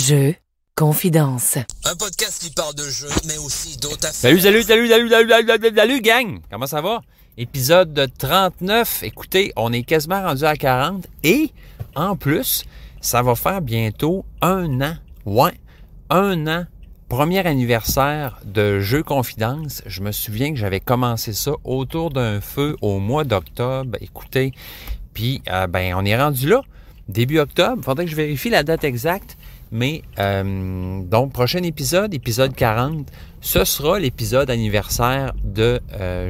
Jeux, confidence. Un podcast qui parle de jeux, mais aussi d'autres affaires. Salut, gang! Comment ça va? Épisode 39. Écoutez, on est quasiment rendu à 40 et, en plus, ça va faire bientôt 1 an. Ouais, 1 an. Premier anniversaire de Jeux Confidence. Je me souviens que j'avais commencé ça autour d'un feu au mois d'octobre. Écoutez, puis on est rendu là, début octobre. Faudrait que je vérifie la date exacte. Mais, donc, prochain épisode 40, ce sera l'épisode anniversaire de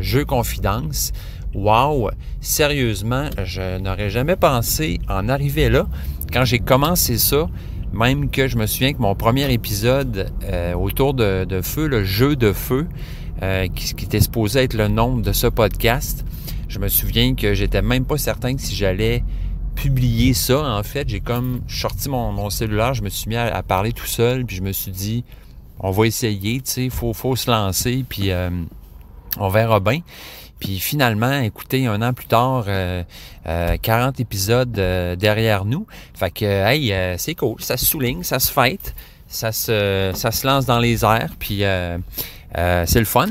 Jeux Confidence. Wow! Sérieusement, je n'aurais jamais pensé en arriver là. Quand j'ai commencé ça, même que je me souviens que mon premier épisode autour de feu, le jeu de feu, qui était supposé être le nom de ce podcast, je me souviens que j'étais même pas certain que si j'allais publier ça. En fait, j'ai comme sorti mon cellulaire, je me suis mis à parler tout seul, puis je me suis dit, on va essayer, tu sais, faut se lancer, puis on verra bien. Puis finalement, écoutez, 1 an plus tard, 40 épisodes derrière nous. Fait que, hey, c'est cool, ça se souligne, ça se fête, ça se lance dans les airs, puis c'est le fun.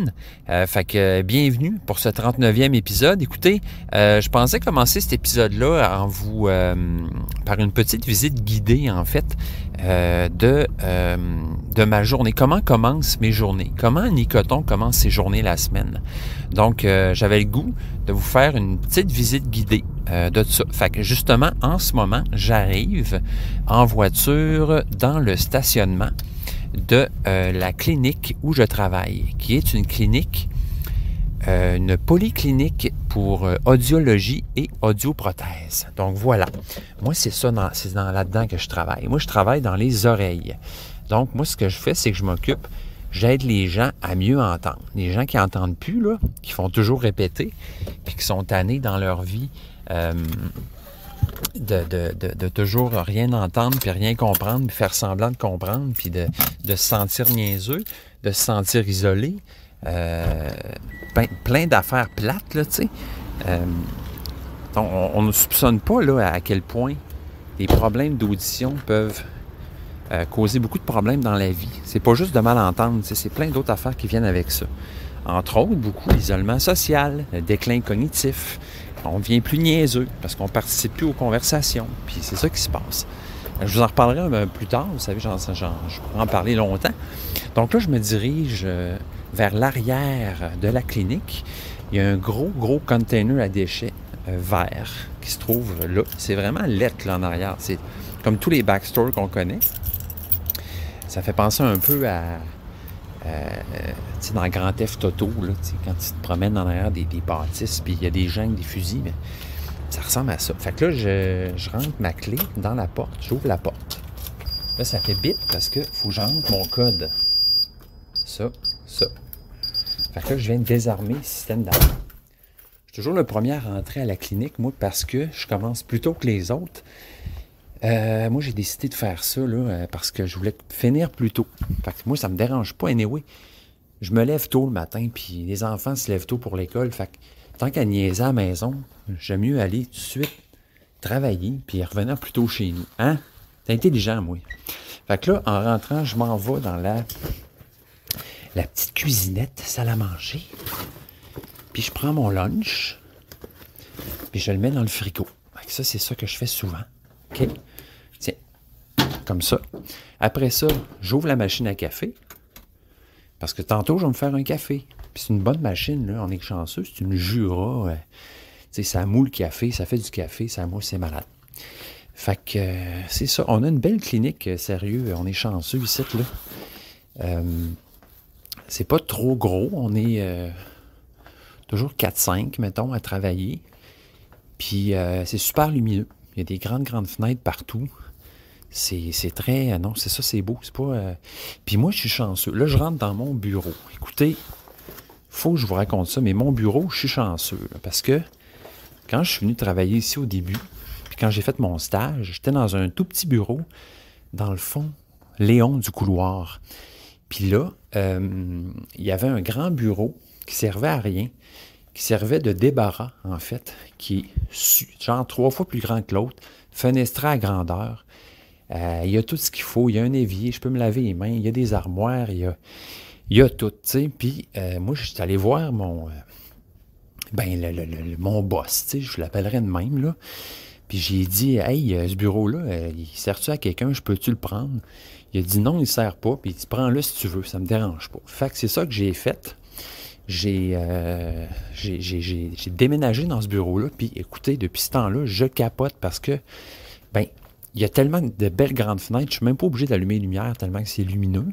Fait que bienvenue pour ce 39e épisode. Écoutez, je pensais commencer cet épisode-là en vous par une petite visite guidée, en fait, de ma journée. Comment commencent mes journées? Comment Nicoton commence ses journées la semaine? Donc, j'avais le goût de vous faire une petite visite guidée de ça. Fait que justement, en ce moment, j'arrive en voiture dans le stationnement de la clinique où je travaille, qui est une clinique, une polyclinique pour audiologie et audioprothèse. Donc voilà, moi c'est là-dedans que je travaille. Moi je travaille dans les oreilles. Donc moi ce que je fais, c'est que j'aide les gens à mieux entendre. Les gens qui n'entendent plus, là, qui font toujours répéter, puis qui sont tannés dans leur vie de toujours rien entendre, puis rien comprendre, puis faire semblant de comprendre, puis de se sentir niaiseux, de se sentir isolé. Plein d'affaires plates, là, tu sais. On ne soupçonne pas, là, à quel point les problèmes d'audition peuvent causer beaucoup de problèmes dans la vie. C'est pas juste de mal entendre, c'est plein d'autres affaires qui viennent avec ça. Entre autres, beaucoup l'isolement social, le déclin cognitif. On devient plus niaiseux parce qu'on ne participe plus aux conversations. Puis c'est ça qui se passe. Je vous en reparlerai un peu plus tard. Vous savez, je pourrais en parler longtemps. Donc là, je me dirige vers l'arrière de la clinique. Il y a un gros container à déchets vert qui se trouve là. C'est vraiment lettre là en arrière. C'est comme tous les backstores qu'on connaît. Ça fait penser un peu à dans Grand Theft Auto, là, quand tu te promènes en arrière des bâtisses, puis il y a des gens avec des fusils, mais ça ressemble à ça. Fait que là, je rentre ma clé dans la porte, j'ouvre la porte. Là, ça fait bip parce que faut que j'entre mon code. Ça. Fait que là, je viens de désarmer le système d'alarme. Je suis toujours le premier à rentrer à la clinique, moi, parce que je commence plus tôt que les autres. Moi, j'ai décidé de faire ça là, parce que je voulais finir plus tôt. Fait que moi, ça me dérange pas, anyway. Je me lève tôt le matin, puis les enfants se lèvent tôt pour l'école. Fait que tant qu'à niaiser à la maison, j'aime mieux aller tout de suite travailler, puis revenir plus tôt chez nous. Hein? T'es intelligent, moi. Fait que là, en rentrant, je m'en vais dans la petite cuisinette, salle à manger. Puis je prends mon lunch, puis je le mets dans le frigo. Fait que ça, c'est ça que je fais souvent. OK? Tiens, comme ça. Après ça, j'ouvre la machine à café. Parce que tantôt, je vais me faire un café. Puis c'est une bonne machine, là. On est chanceux. C'est une Jura. Tu sais, ça moule le café. Ça fait du café. Ça moule, c'est malade. Fait que c'est ça. On a une belle clinique, sérieux. On est chanceux ici, là. C'est pas trop gros. On est toujours 4-5, mettons, à travailler. Puis c'est super lumineux. Il y a des grandes fenêtres partout. C'est très... non, c'est ça, c'est beau. C'est pas... Puis moi, je suis chanceux. Là, je rentre dans mon bureau. Écoutez, faut que je vous raconte ça, mais mon bureau, je suis chanceux. Là, parce que quand je suis venu travailler ici au début, puis quand j'ai fait mon stage, j'étais dans un tout petit bureau, dans le fond, Léon du couloir. Puis là, il y avait un grand bureau qui servait à rien, qui servait de débarras, en fait, qui est genre 3 fois plus grand que l'autre, fenestré à grandeur. Il y a tout ce qu'il faut. Il y a un évier, je peux me laver les mains. Il y a des armoires, il y a tout, tu sais. Puis moi, je suis allé voir mon boss, tu sais, je l'appellerais de même, là. Puis j'ai dit, hey, ce bureau-là, il sert-tu à quelqu'un? Je peux-tu le prendre? Il a dit non, il ne sert pas. Puis il dit, prends-le si tu veux, ça me dérange pas. Fait que c'est ça que j'ai fait. J'ai déménagé dans ce bureau-là. Puis écoutez, depuis ce temps-là, je capote parce que, il y a tellement de belles grandes fenêtres, je suis même pas obligé d'allumer les lumières tellement que c'est lumineux.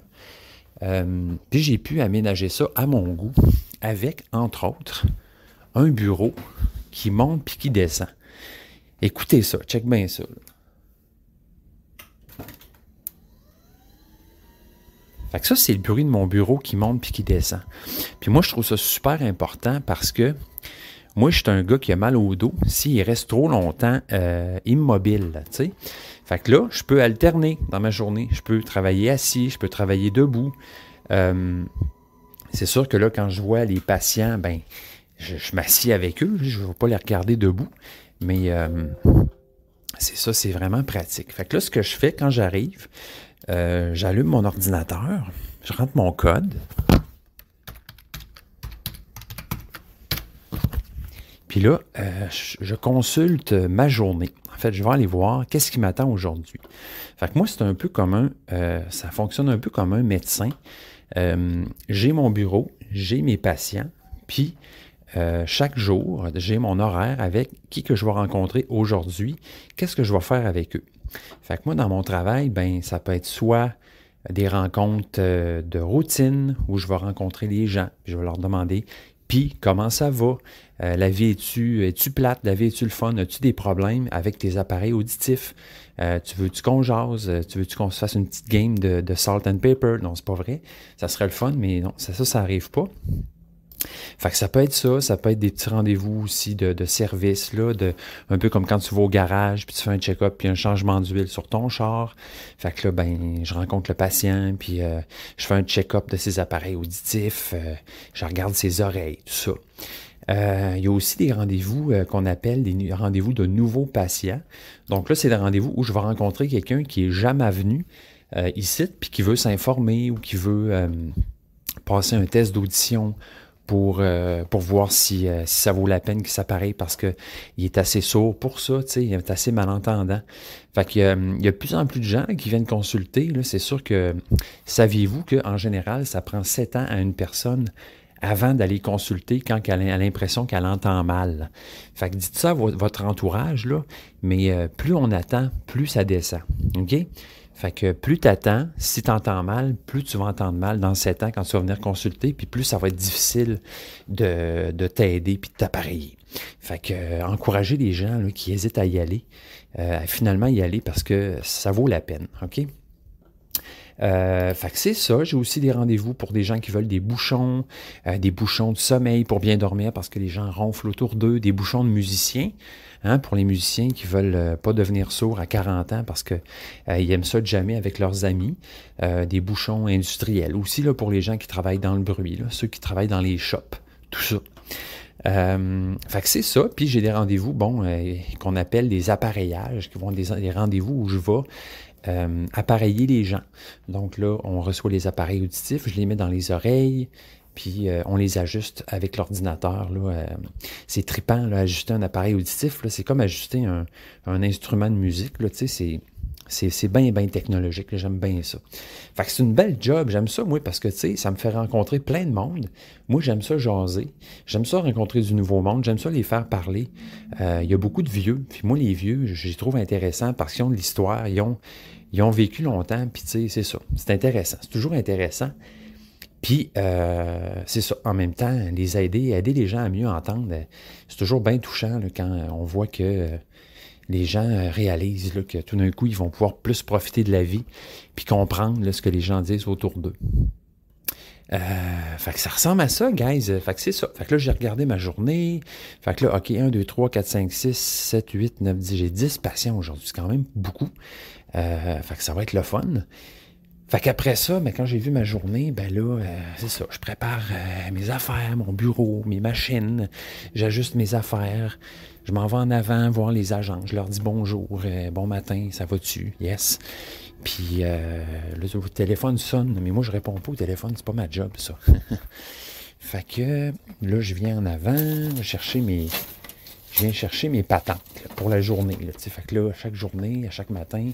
Puis j'ai pu aménager ça à mon goût avec, entre autres, un bureau qui monte puis qui descend. Écoutez ça, check bien ça. Là. Fait que ça, c'est le bruit de mon bureau qui monte puis qui descend. Puis moi, je trouve ça super important parce que moi, je suis un gars qui a mal au dos s'il reste trop longtemps immobile, tu sais. Fait que là, je peux alterner dans ma journée. Je peux travailler assis, je peux travailler debout. C'est sûr que là, quand je vois les patients, je m'assieds avec eux. Je ne vais pas les regarder debout. Mais c'est ça, c'est vraiment pratique. Fait que là, ce que je fais quand j'arrive, j'allume mon ordinateur, je rentre mon code. Puis là, je consulte ma journée. En fait, je vais aller voir qu'est-ce qui m'attend aujourd'hui. Fait que moi, c'est un peu comme ça fonctionne un peu comme un médecin. J'ai mon bureau, j'ai mes patients, puis chaque jour, j'ai mon horaire avec qui que je vais rencontrer aujourd'hui, qu'est-ce que je vais faire avec eux. Fait que moi, dans mon travail, ça peut être soit des rencontres de routine où je vais rencontrer les gens, puis je vais leur demander, puis comment ça va? La vie, es-tu plate? La vie, es-tu le fun? As-tu des problèmes avec tes appareils auditifs? Tu veux-tu qu'on jase? Tu veux-tu qu'on se fasse une petite game de salt and pepper? Non, c'est pas vrai. Ça serait le fun, mais non, ça n'arrive pas. Fait que ça peut être ça peut être des petits rendez-vous aussi de service, là, un peu comme quand tu vas au garage, puis tu fais un check-up, puis un changement d'huile sur ton char. Fait que là, je rencontre le patient, puis je fais un check-up de ses appareils auditifs, je regarde ses oreilles, tout ça. Il y a aussi des rendez-vous qu'on appelle des rendez-vous de nouveaux patients. Donc là, c'est des rendez-vous où je vais rencontrer quelqu'un qui est jamais venu ici, puis qui veut s'informer ou qui veut passer un test d'audition pour voir si ça vaut la peine qu'il s'appareille parce qu'il est assez sourd pour ça, tu sais, il est assez malentendant. Fait qu'il y a de plus en plus de gens qui viennent consulter. Là, c'est sûr que, saviez-vous qu'en général, ça prend 7 ans à une personne avant d'aller consulter quand elle a l'impression qu'elle entend mal. Fait que dites ça à votre entourage, là, mais plus on attend, plus ça descend. OK? Fait que plus tu attends, si tu entends mal, plus tu vas entendre mal dans 7 ans quand tu vas venir consulter, puis plus ça va être difficile de t'aider puis de t'appareiller. Fait que encourager les gens là, qui hésitent à y aller, à finalement y aller parce que ça vaut la peine. OK? Fait que c'est ça. J'ai aussi des rendez-vous pour des gens qui veulent des bouchons de sommeil pour bien dormir parce que les gens ronflent autour d'eux, des bouchons de musiciens. Pour les musiciens qui veulent pas devenir sourds à 40 ans parce que ils aiment ça de jamais avec leurs amis, des bouchons industriels. Aussi là, pour les gens qui travaillent dans le bruit, là, ceux qui travaillent dans les shops, tout ça. Fait que c'est ça. Puis j'ai des rendez-vous, qu'on appelle des appareillages, qui vont être des rendez-vous où je vais appareiller les gens. Donc là, on reçoit les appareils auditifs, je les mets dans les oreilles, puis on les ajuste avec l'ordinateur. C'est trippant, là, ajuster un appareil auditif. Là, c'est comme ajuster un instrument de musique. Là, c'est bien, bien technologique. Là, j'aime bien ça. Fait que c'est une belle job. J'aime ça, moi, parce que ça me fait rencontrer plein de monde. Moi, j'aime ça jaser. J'aime ça rencontrer du nouveau monde. J'aime ça les faire parler. Il y a beaucoup de vieux. Puis moi, les vieux, je les trouve intéressants parce qu'ils ont de l'histoire. Ils ont vécu longtemps. Puis c'est ça. C'est intéressant. C'est toujours intéressant. Puis, c'est ça, en même temps, aider les gens à mieux entendre, c'est toujours bien touchant là, quand on voit que les gens réalisent là, que tout d'un coup, ils vont pouvoir plus profiter de la vie puis comprendre là, ce que les gens disent autour d'eux. Fait que ça ressemble à ça, guys. Fait que c'est ça. Fait que là, j'ai regardé ma journée. Fait que là, OK, 1, 2, 3, 4, 5, 6, 7, 8, 9, 10. J'ai 10 patients aujourd'hui. C'est quand même beaucoup. Fait que ça va être le fun. Fait qu'après ça, quand j'ai vu ma journée, là, c'est ça. Je prépare mes affaires, mon bureau, mes machines. J'ajuste mes affaires. Je m'en vais en avant voir les agents. Je leur dis bonjour, bon matin, ça va-tu? Yes. Puis le téléphone sonne, mais moi, je réponds pas au téléphone. C'est pas ma job, ça. Fait que là, je viens en avant, je viens chercher mes patentes là, pour la journée. Là, fait que là, chaque journée, à chaque matin,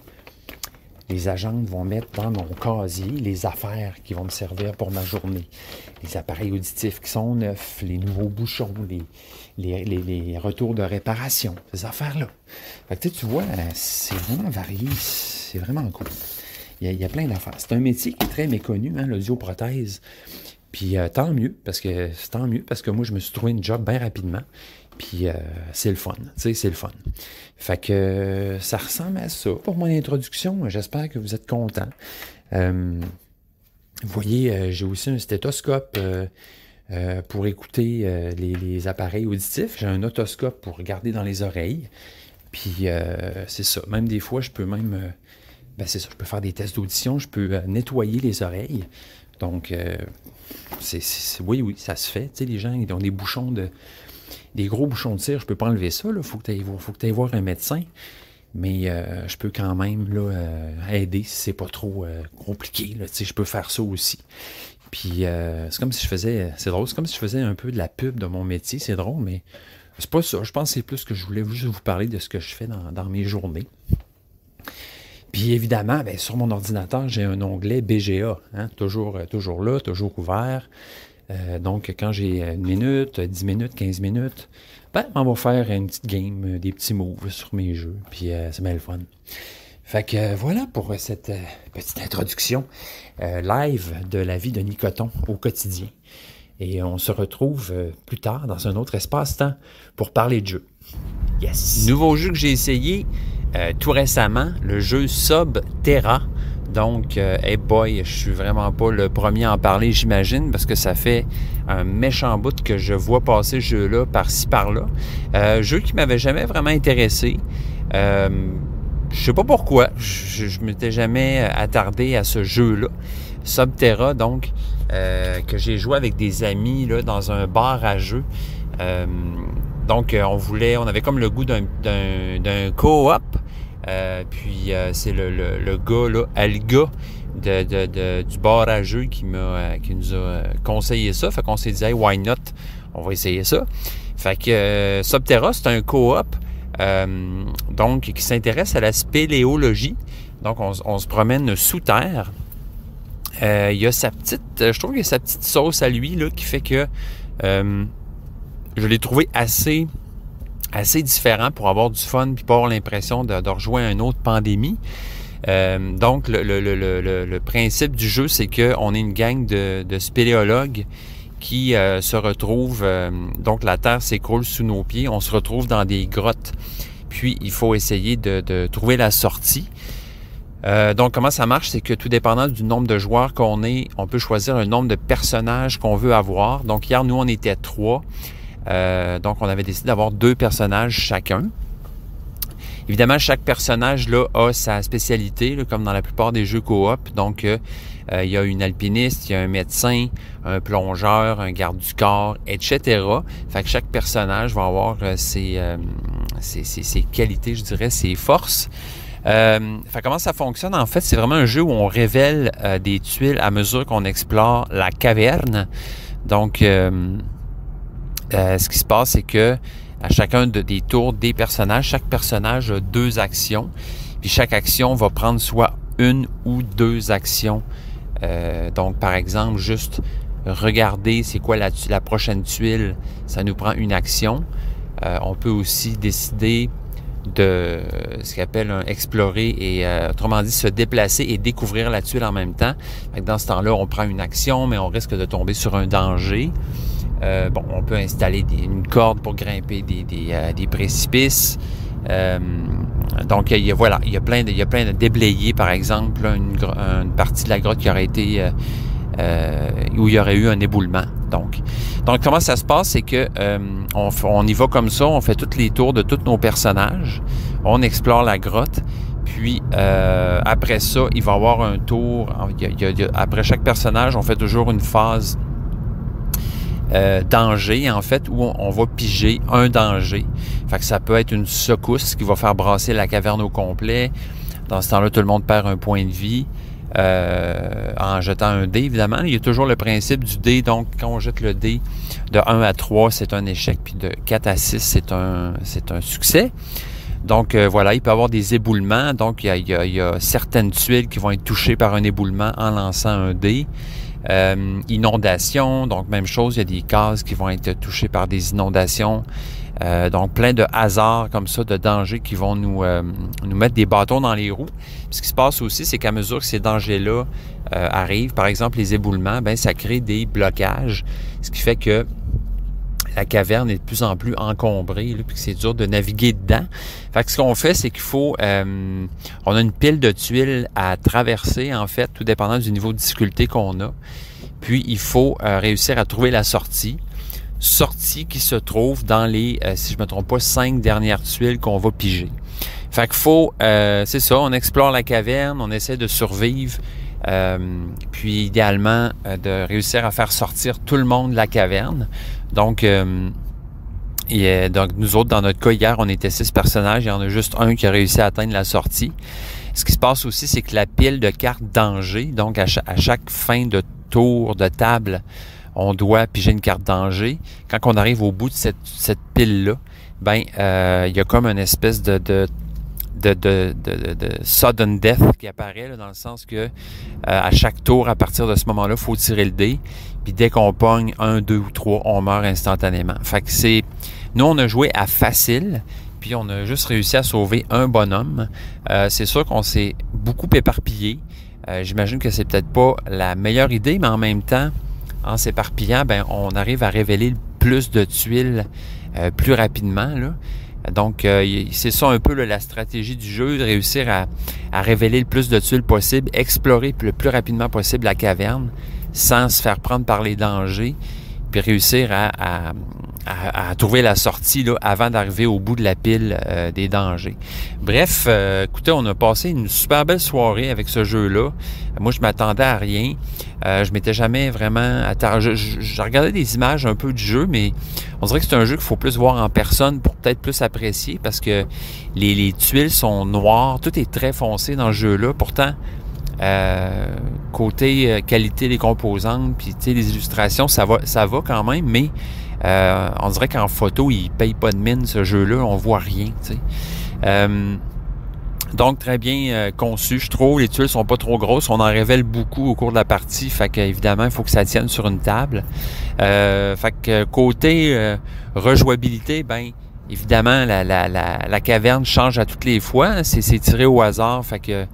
les agentes vont mettre dans mon casier les affaires qui vont me servir pour ma journée. Les appareils auditifs qui sont neufs, les nouveaux bouchons, les retours de réparation, ces affaires-là. Fait que tu vois, c'est vraiment varié, c'est vraiment cool. Il y a plein d'affaires. C'est un métier qui est très méconnu, l'audioprothèse. Puis tant mieux, parce que moi, je me suis trouvé une job bien rapidement. Puis c'est le fun, c'est le fun. Fait que ça ressemble à ça pour mon introduction. J'espère que vous êtes contents. Vous voyez, j'ai aussi un stéthoscope pour écouter les appareils auditifs. J'ai un otoscope pour regarder dans les oreilles. Puis c'est ça. Même des fois, je peux c'est ça, je peux faire des tests d'audition. Je peux nettoyer les oreilles. Donc, oui, ça se fait. Tu sais, les gens, ils ont des gros bouchons de cire, je peux pas enlever ça. Il faut que tu ailles voir un médecin. Mais je peux quand même aider si c'est pas trop compliqué. Là, je peux faire ça aussi. Puis c'est comme si je faisais un peu de la pub de mon métier. C'est drôle, mais c'est pas ça. Je pense que c'est plus que je voulais juste vous parler de ce que je fais dans mes journées. Puis évidemment, sur mon ordinateur, j'ai un onglet BGA, toujours là, toujours ouvert. Donc, quand j'ai 1 minute, 10 minutes, 15 minutes, on va faire une petite game, des petits moves sur mes jeux. Puis c'est bien le fun. Fait que voilà pour cette petite introduction live de la vie de Nicoton au quotidien. Et on se retrouve plus tard dans un autre espace-temps pour parler de jeux. Yes! Nouveau jeu que j'ai essayé tout récemment, le jeu Subterra. Donc, hey boy, je suis vraiment pas le premier à en parler, j'imagine, parce que ça fait un méchant bout que je vois passer ce jeu-là par-ci, par-là. Jeu qui m'avait jamais vraiment intéressé. Je sais pas pourquoi. Je m'étais jamais attardé à ce jeu-là. Subterra, donc, que j'ai joué avec des amis là, dans un bar à jeux. Donc, on avait comme le goût d'un co-op. Puis c'est le gars, là, Alga, du bar à jeux qui nous a conseillé ça. Fait qu'on s'est dit, hey, why not? On va essayer ça. Fait que Subterra, c'est un co-op donc qui s'intéresse à la spéléologie. Donc, on se promène sous terre. Il y a je trouve qu'il y a sa petite sauce à lui là, qui fait que je l'ai trouvé assez différent pour avoir du fun puis pas avoir l'impression de rejoindre une autre pandémie. Donc, le principe du jeu, c'est qu'on est une gang de spéléologues qui se retrouvent... donc, la Terre s'écroule sous nos pieds. On se retrouve dans des grottes. Puis, il faut essayer de trouver la sortie. Donc, comment ça marche? C'est que tout dépendant du nombre de joueurs qu'on est, on peut choisir un nombre de personnages qu'on veut avoir. Donc, hier, nous, on était 3. Donc, on avait décidé d'avoir 2 personnages chacun. Évidemment, chaque personnage là, a sa spécialité, là, comme dans la plupart des jeux coop. Donc, il y a une alpiniste, il y a un médecin, un plongeur, un garde du corps, etc. Fait que chaque personnage va avoir ses qualités, je dirais, ses forces. Fait comment ça fonctionne? En fait, c'est vraiment un jeu où on révèle des tuiles à mesure qu'on explore la caverne. Donc, ce qui se passe, c'est que à chacun des tours des personnages, chaque personnage a 2 actions. Puis chaque action va prendre soit 1 ou 2 actions. Donc, par exemple, juste regarder c'est quoi la prochaine tuile, ça nous prend une action. On peut aussi décider de ce qu'on appelle explorer et autrement dit se déplacer et découvrir la tuile en même temps. Fait que dans ce temps-là, on prend une action, mais on risque de tomber sur un danger. On peut installer une corde pour grimper des précipices. Donc, il y a plein de déblayés, par exemple, là, une partie de la grotte qui aurait été où il y aurait eu un éboulement. Donc comment ça se passe, c'est que on y va comme ça, on fait tous les tours de tous nos personnages, on explore la grotte, Puis après ça, il va y avoir un tour. Après chaque personnage, on fait toujours une phase danger, en fait, où on va piger un danger. Fait que ça peut être une secousse qui va faire brasser la caverne au complet. Dans ce temps-là, tout le monde perd un point de vie en jetant un dé, évidemment. Il y a toujours le principe du dé. Donc, quand on jette le dé de 1 à 3, c'est un échec. Puis de 4 à 6, c'est un succès. Donc, voilà, il peut y avoir des éboulements. Donc, il y a certaines tuiles qui vont être touchées par un éboulement en lançant un dé. Inondations, donc même chose, il y a des cases qui vont être touchées par des inondations. Donc plein de hasards comme ça, de dangers qui vont nous mettre des bâtons dans les roues. Puis, ce qui se passe aussi, c'est qu'à mesure que ces dangers-là arrivent, par exemple les éboulements, ben ça crée des blocages, ce qui fait que la caverne est de plus en plus encombrée, là, puis que c'est dur de naviguer dedans. Fait que ce qu'on fait, c'est qu'il faut... on a une pile de tuiles à traverser, en fait, tout dépendant du niveau de difficulté qu'on a. Puis, il faut réussir à trouver la sortie. Sortie qui se trouve dans les, si je ne me trompe pas, 5 dernières tuiles qu'on va piger. Fait qu'il faut... c'est ça, on explore la caverne, on essaie de survivre, puis idéalement, de réussir à faire sortir tout le monde de la caverne. Donc, donc, nous autres, dans notre cas, hier, on était 6 personnages. Il y en a juste un qui a réussi à atteindre la sortie. Ce qui se passe aussi, c'est que la pile de cartes danger, donc à chaque fin de tour de table, on doit piger une carte danger. Quand on arrive au bout de cette pile-là, ben, il y a comme une espèce de sudden death qui apparaît, là, dans le sens que à chaque tour, à partir de ce moment-là, il faut tirer le dé. Puis dès qu'on pogne 1, 2 ou 3, on meurt instantanément. Fait que c'est... Nous, on a joué à facile, puis on a juste réussi à sauver un bonhomme. C'est sûr qu'on s'est beaucoup éparpillé. J'imagine que c'est peut-être pas la meilleure idée, mais en même temps, en s'éparpillant, ben, on arrive à révéler plus de tuiles plus rapidement, là. Donc, c'est ça un peu là, la stratégie du jeu, de réussir à révéler le plus de tuiles possible, explorer le plus rapidement possible la caverne sans se faire prendre par les dangers, puis réussir à trouver la sortie là, avant d'arriver au bout de la pile des dangers. Bref, écoutez, on a passé une super belle soirée avec ce jeu-là. Moi, je m'attendais à rien. Je m'étais jamais vraiment... Je regardais des images un peu du jeu, mais on dirait que c'est un jeu qu'il faut plus voir en personne pour peut-être plus apprécier, parce que les tuiles sont noires, tout est très foncé dans ce jeu-là. Pourtant, côté qualité des composantes, puis les illustrations, ça va quand même, mais on dirait qu'en photo, il paye pas de mine, ce jeu-là, on voit rien, tu sais. Donc, très bien conçu, je trouve. Les tuiles sont pas trop grosses. On en révèle beaucoup au cours de la partie. Fait qu'évidemment, il faut que ça tienne sur une table. Fait que côté rejouabilité, ben évidemment, la caverne change à toutes les fois. C'est tiré au hasard. Fait que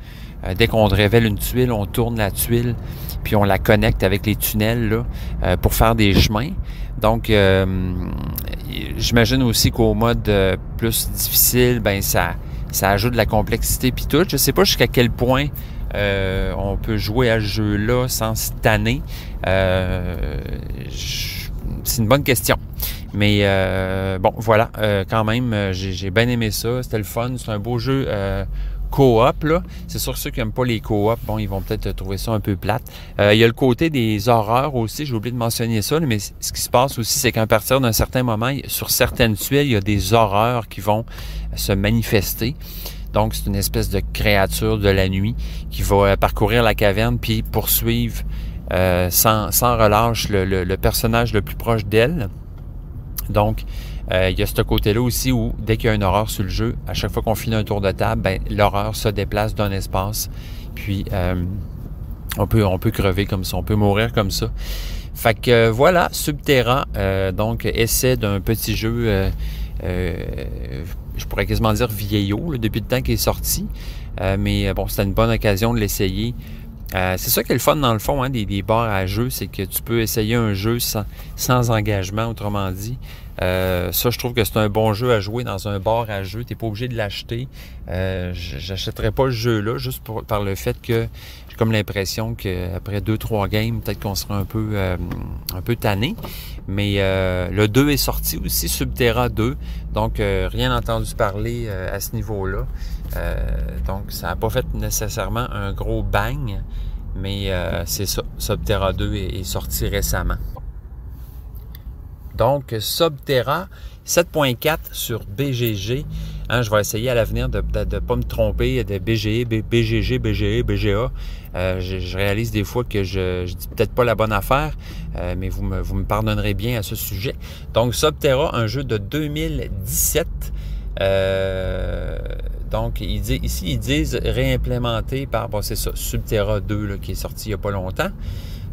dès qu'on révèle une tuile, on tourne la tuile, puis on la connecte avec les tunnels là, pour faire des chemins. Donc, j'imagine aussi qu'au mode plus difficile, ben ça ajoute de la complexité puis tout. Je sais pas jusqu'à quel point on peut jouer à ce jeu-là sans se tanner. C'est une bonne question. Mais bon, voilà. Quand même, j'ai bien aimé ça. C'était le fun. C'est un beau jeu coop, là. C'est sûr que ceux qui n'aiment pas les coop, bon, ils vont peut-être trouver ça un peu plate. Il y a le côté des horreurs aussi. J'ai oublié de mentionner ça, mais ce qui se passe aussi, c'est qu'à partir d'un certain moment, sur certaines tuiles, il y a des horreurs qui vont se manifester. Donc, c'est une espèce de créature de la nuit qui va parcourir la caverne puis poursuivre sans relâche le personnage le plus proche d'elle. Donc, il y a ce côté-là aussi où, dès qu'il y a une horreur sur le jeu, à chaque fois qu'on finit un tour de table, ben, l'horreur se déplace d'un espace. Puis, on peut crever comme ça, on peut mourir comme ça. Fait que voilà, Subterra, donc essai d'un petit jeu, je pourrais quasiment dire vieillot, là, depuis le temps qu'il est sorti. Mais bon, c'était une bonne occasion de l'essayer. C'est ça qui est le fun dans le fond, hein, des bars à jeux, c'est que tu peux essayer un jeu sans engagement, autrement dit. Ça, je trouve que c'est un bon jeu à jouer dans un bar à jeux. Tu n'es pas obligé de l'acheter. J'achèterais pas ce jeu-là juste par le fait que j'ai comme l'impression qu'après 2-3 games, peut-être qu'on sera un peu tanné. Mais le 2 est sorti aussi, Subterra 2. Donc, rien entendu parler à ce niveau-là. Donc, ça n'a pas fait nécessairement un gros bang. Mais c'est ça, Subterra 2 est sorti récemment. Donc, Subterra 7.4 sur BGG. Hein, je vais essayer à l'avenir de ne pas me tromper de BGE, BGG, BGE, BGA. Je réalise des fois que je dis peut-être pas la bonne affaire, mais vous me pardonnerez bien à ce sujet. Donc, Subterra, un jeu de 2017. Donc, ici, ils disent réimplémenté par, bon, c'est ça, Subterra 2 là, qui est sorti il n'y a pas longtemps.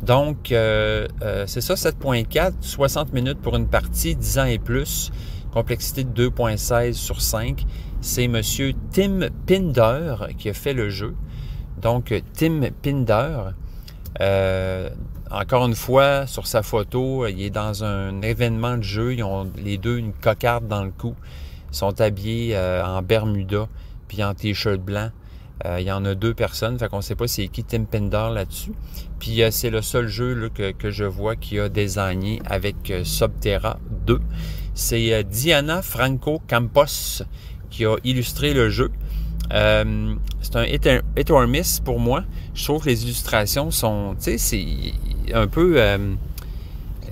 Donc, c'est ça, 7.4, 60 minutes pour une partie, 10 ans et plus, complexité de 2.16 sur 5. C'est M. Tim Pinder qui a fait le jeu. Donc, Tim Pinder, encore une fois, sur sa photo, il est dans un événement de jeu. Ils ont les deux une cocarde dans le cou. Ils sont habillés en Bermuda puis en t-shirt blanc. Il y en a 2 personnes, fait qu'on ne sait pas c'est qui Tim Pinder là-dessus. Puis c'est le seul jeu là, que je vois qui a designé avec Subterra 2. C'est Diana Franco Campos qui a illustré le jeu. C'est un hit or miss pour moi. Je trouve que les illustrations sont, tu sais, c'est un peu, je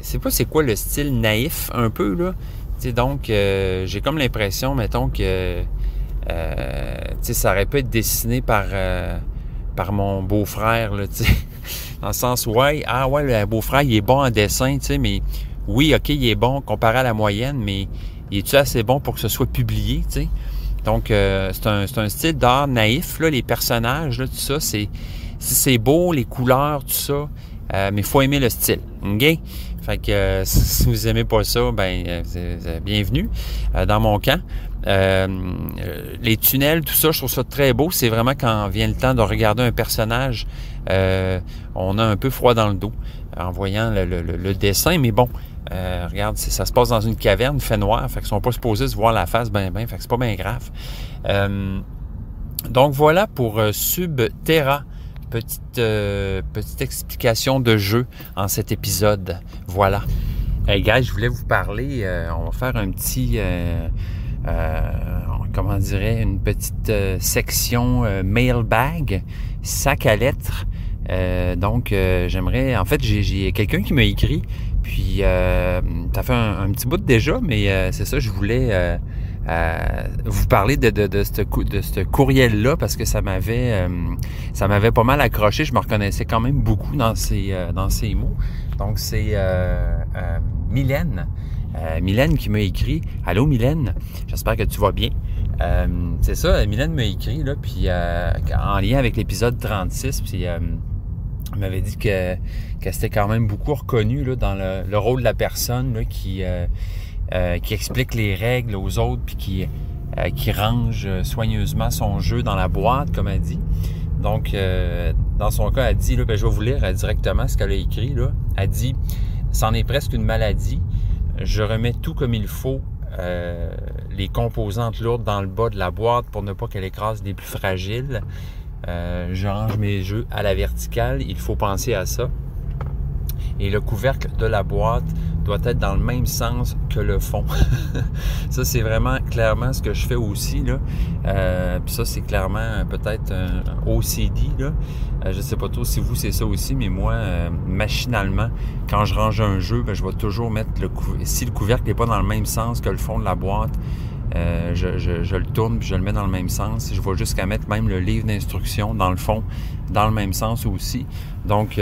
sais pas c'est quoi le style naïf, un peu là. Tu sais, donc j'ai comme l'impression, mettons que ça aurait pu être dessiné par mon beau-frère, là, dans le sens où, le beau-frère, il est bon en dessin, mais oui, OK, il est bon comparé à la moyenne, mais il est-tu assez bon pour que ce soit publié, t'sais? Donc, c'est un style d'art naïf, là, les personnages, là, tout ça, c'est beau, les couleurs, tout ça, mais il faut aimer le style, OK? Fait que si vous aimez pas ça, ben bienvenue dans mon camp. Les tunnels, tout ça, je trouve ça très beau. C'est vraiment quand vient le temps de regarder un personnage, on a un peu froid dans le dos en voyant le dessin. Mais bon, regarde, ça se passe dans une caverne, il fait noir, fait qu'ils sont pas supposés se voir la face fait que c'est pas bien grave. Donc voilà pour Subterra. Petite explication de jeu en cet épisode. Voilà. Hey guys, je voulais vous parler, on va faire un petit, comment dirait, une petite section mailbag, sac à lettres. Donc, j'aimerais, en fait, j'ai quelqu'un qui m'a écrit, puis ça fait un petit bout déjà, mais c'est ça, je voulais vous parler de ce courriel-là parce que ça m'avait pas mal accroché. Je me reconnaissais quand même beaucoup dans ces mots. Donc, c'est Mylène. Mylène qui m'a écrit. Allô Mylène, j'espère que tu vas bien. C'est ça, Mylène m'a écrit, là, puis en lien avec l'épisode 36, puis elle m'avait dit que c'était quand même beaucoup reconnu là, dans le rôle de la personne là, qui explique les règles aux autres puis qui range soigneusement son jeu dans la boîte, comme elle dit. Donc, dans son cas, elle dit, là, je vais vous lire directement ce qu'elle a écrit. Là. Elle dit « C'en est presque une maladie. Je remets tout comme il faut, les composantes lourdes dans le bas de la boîte pour ne pas qu'elle écrase les plus fragiles. Je range mes jeux à la verticale. Il faut penser à ça. Et le couvercle de la boîte doit être dans le même sens que le fond. » Ça, c'est vraiment clairement ce que je fais aussi, là. Puis ça, c'est clairement peut-être un OCD, là. Je sais pas trop si vous, c'est ça aussi, mais moi, machinalement, quand je range un jeu, je vais toujours mettre si le couvercle n'est pas dans le même sens que le fond de la boîte, je le tourne puis je le mets dans le même sens. Je vais jusqu'à mettre même le livre d'instruction dans le fond, dans le même sens aussi. Donc,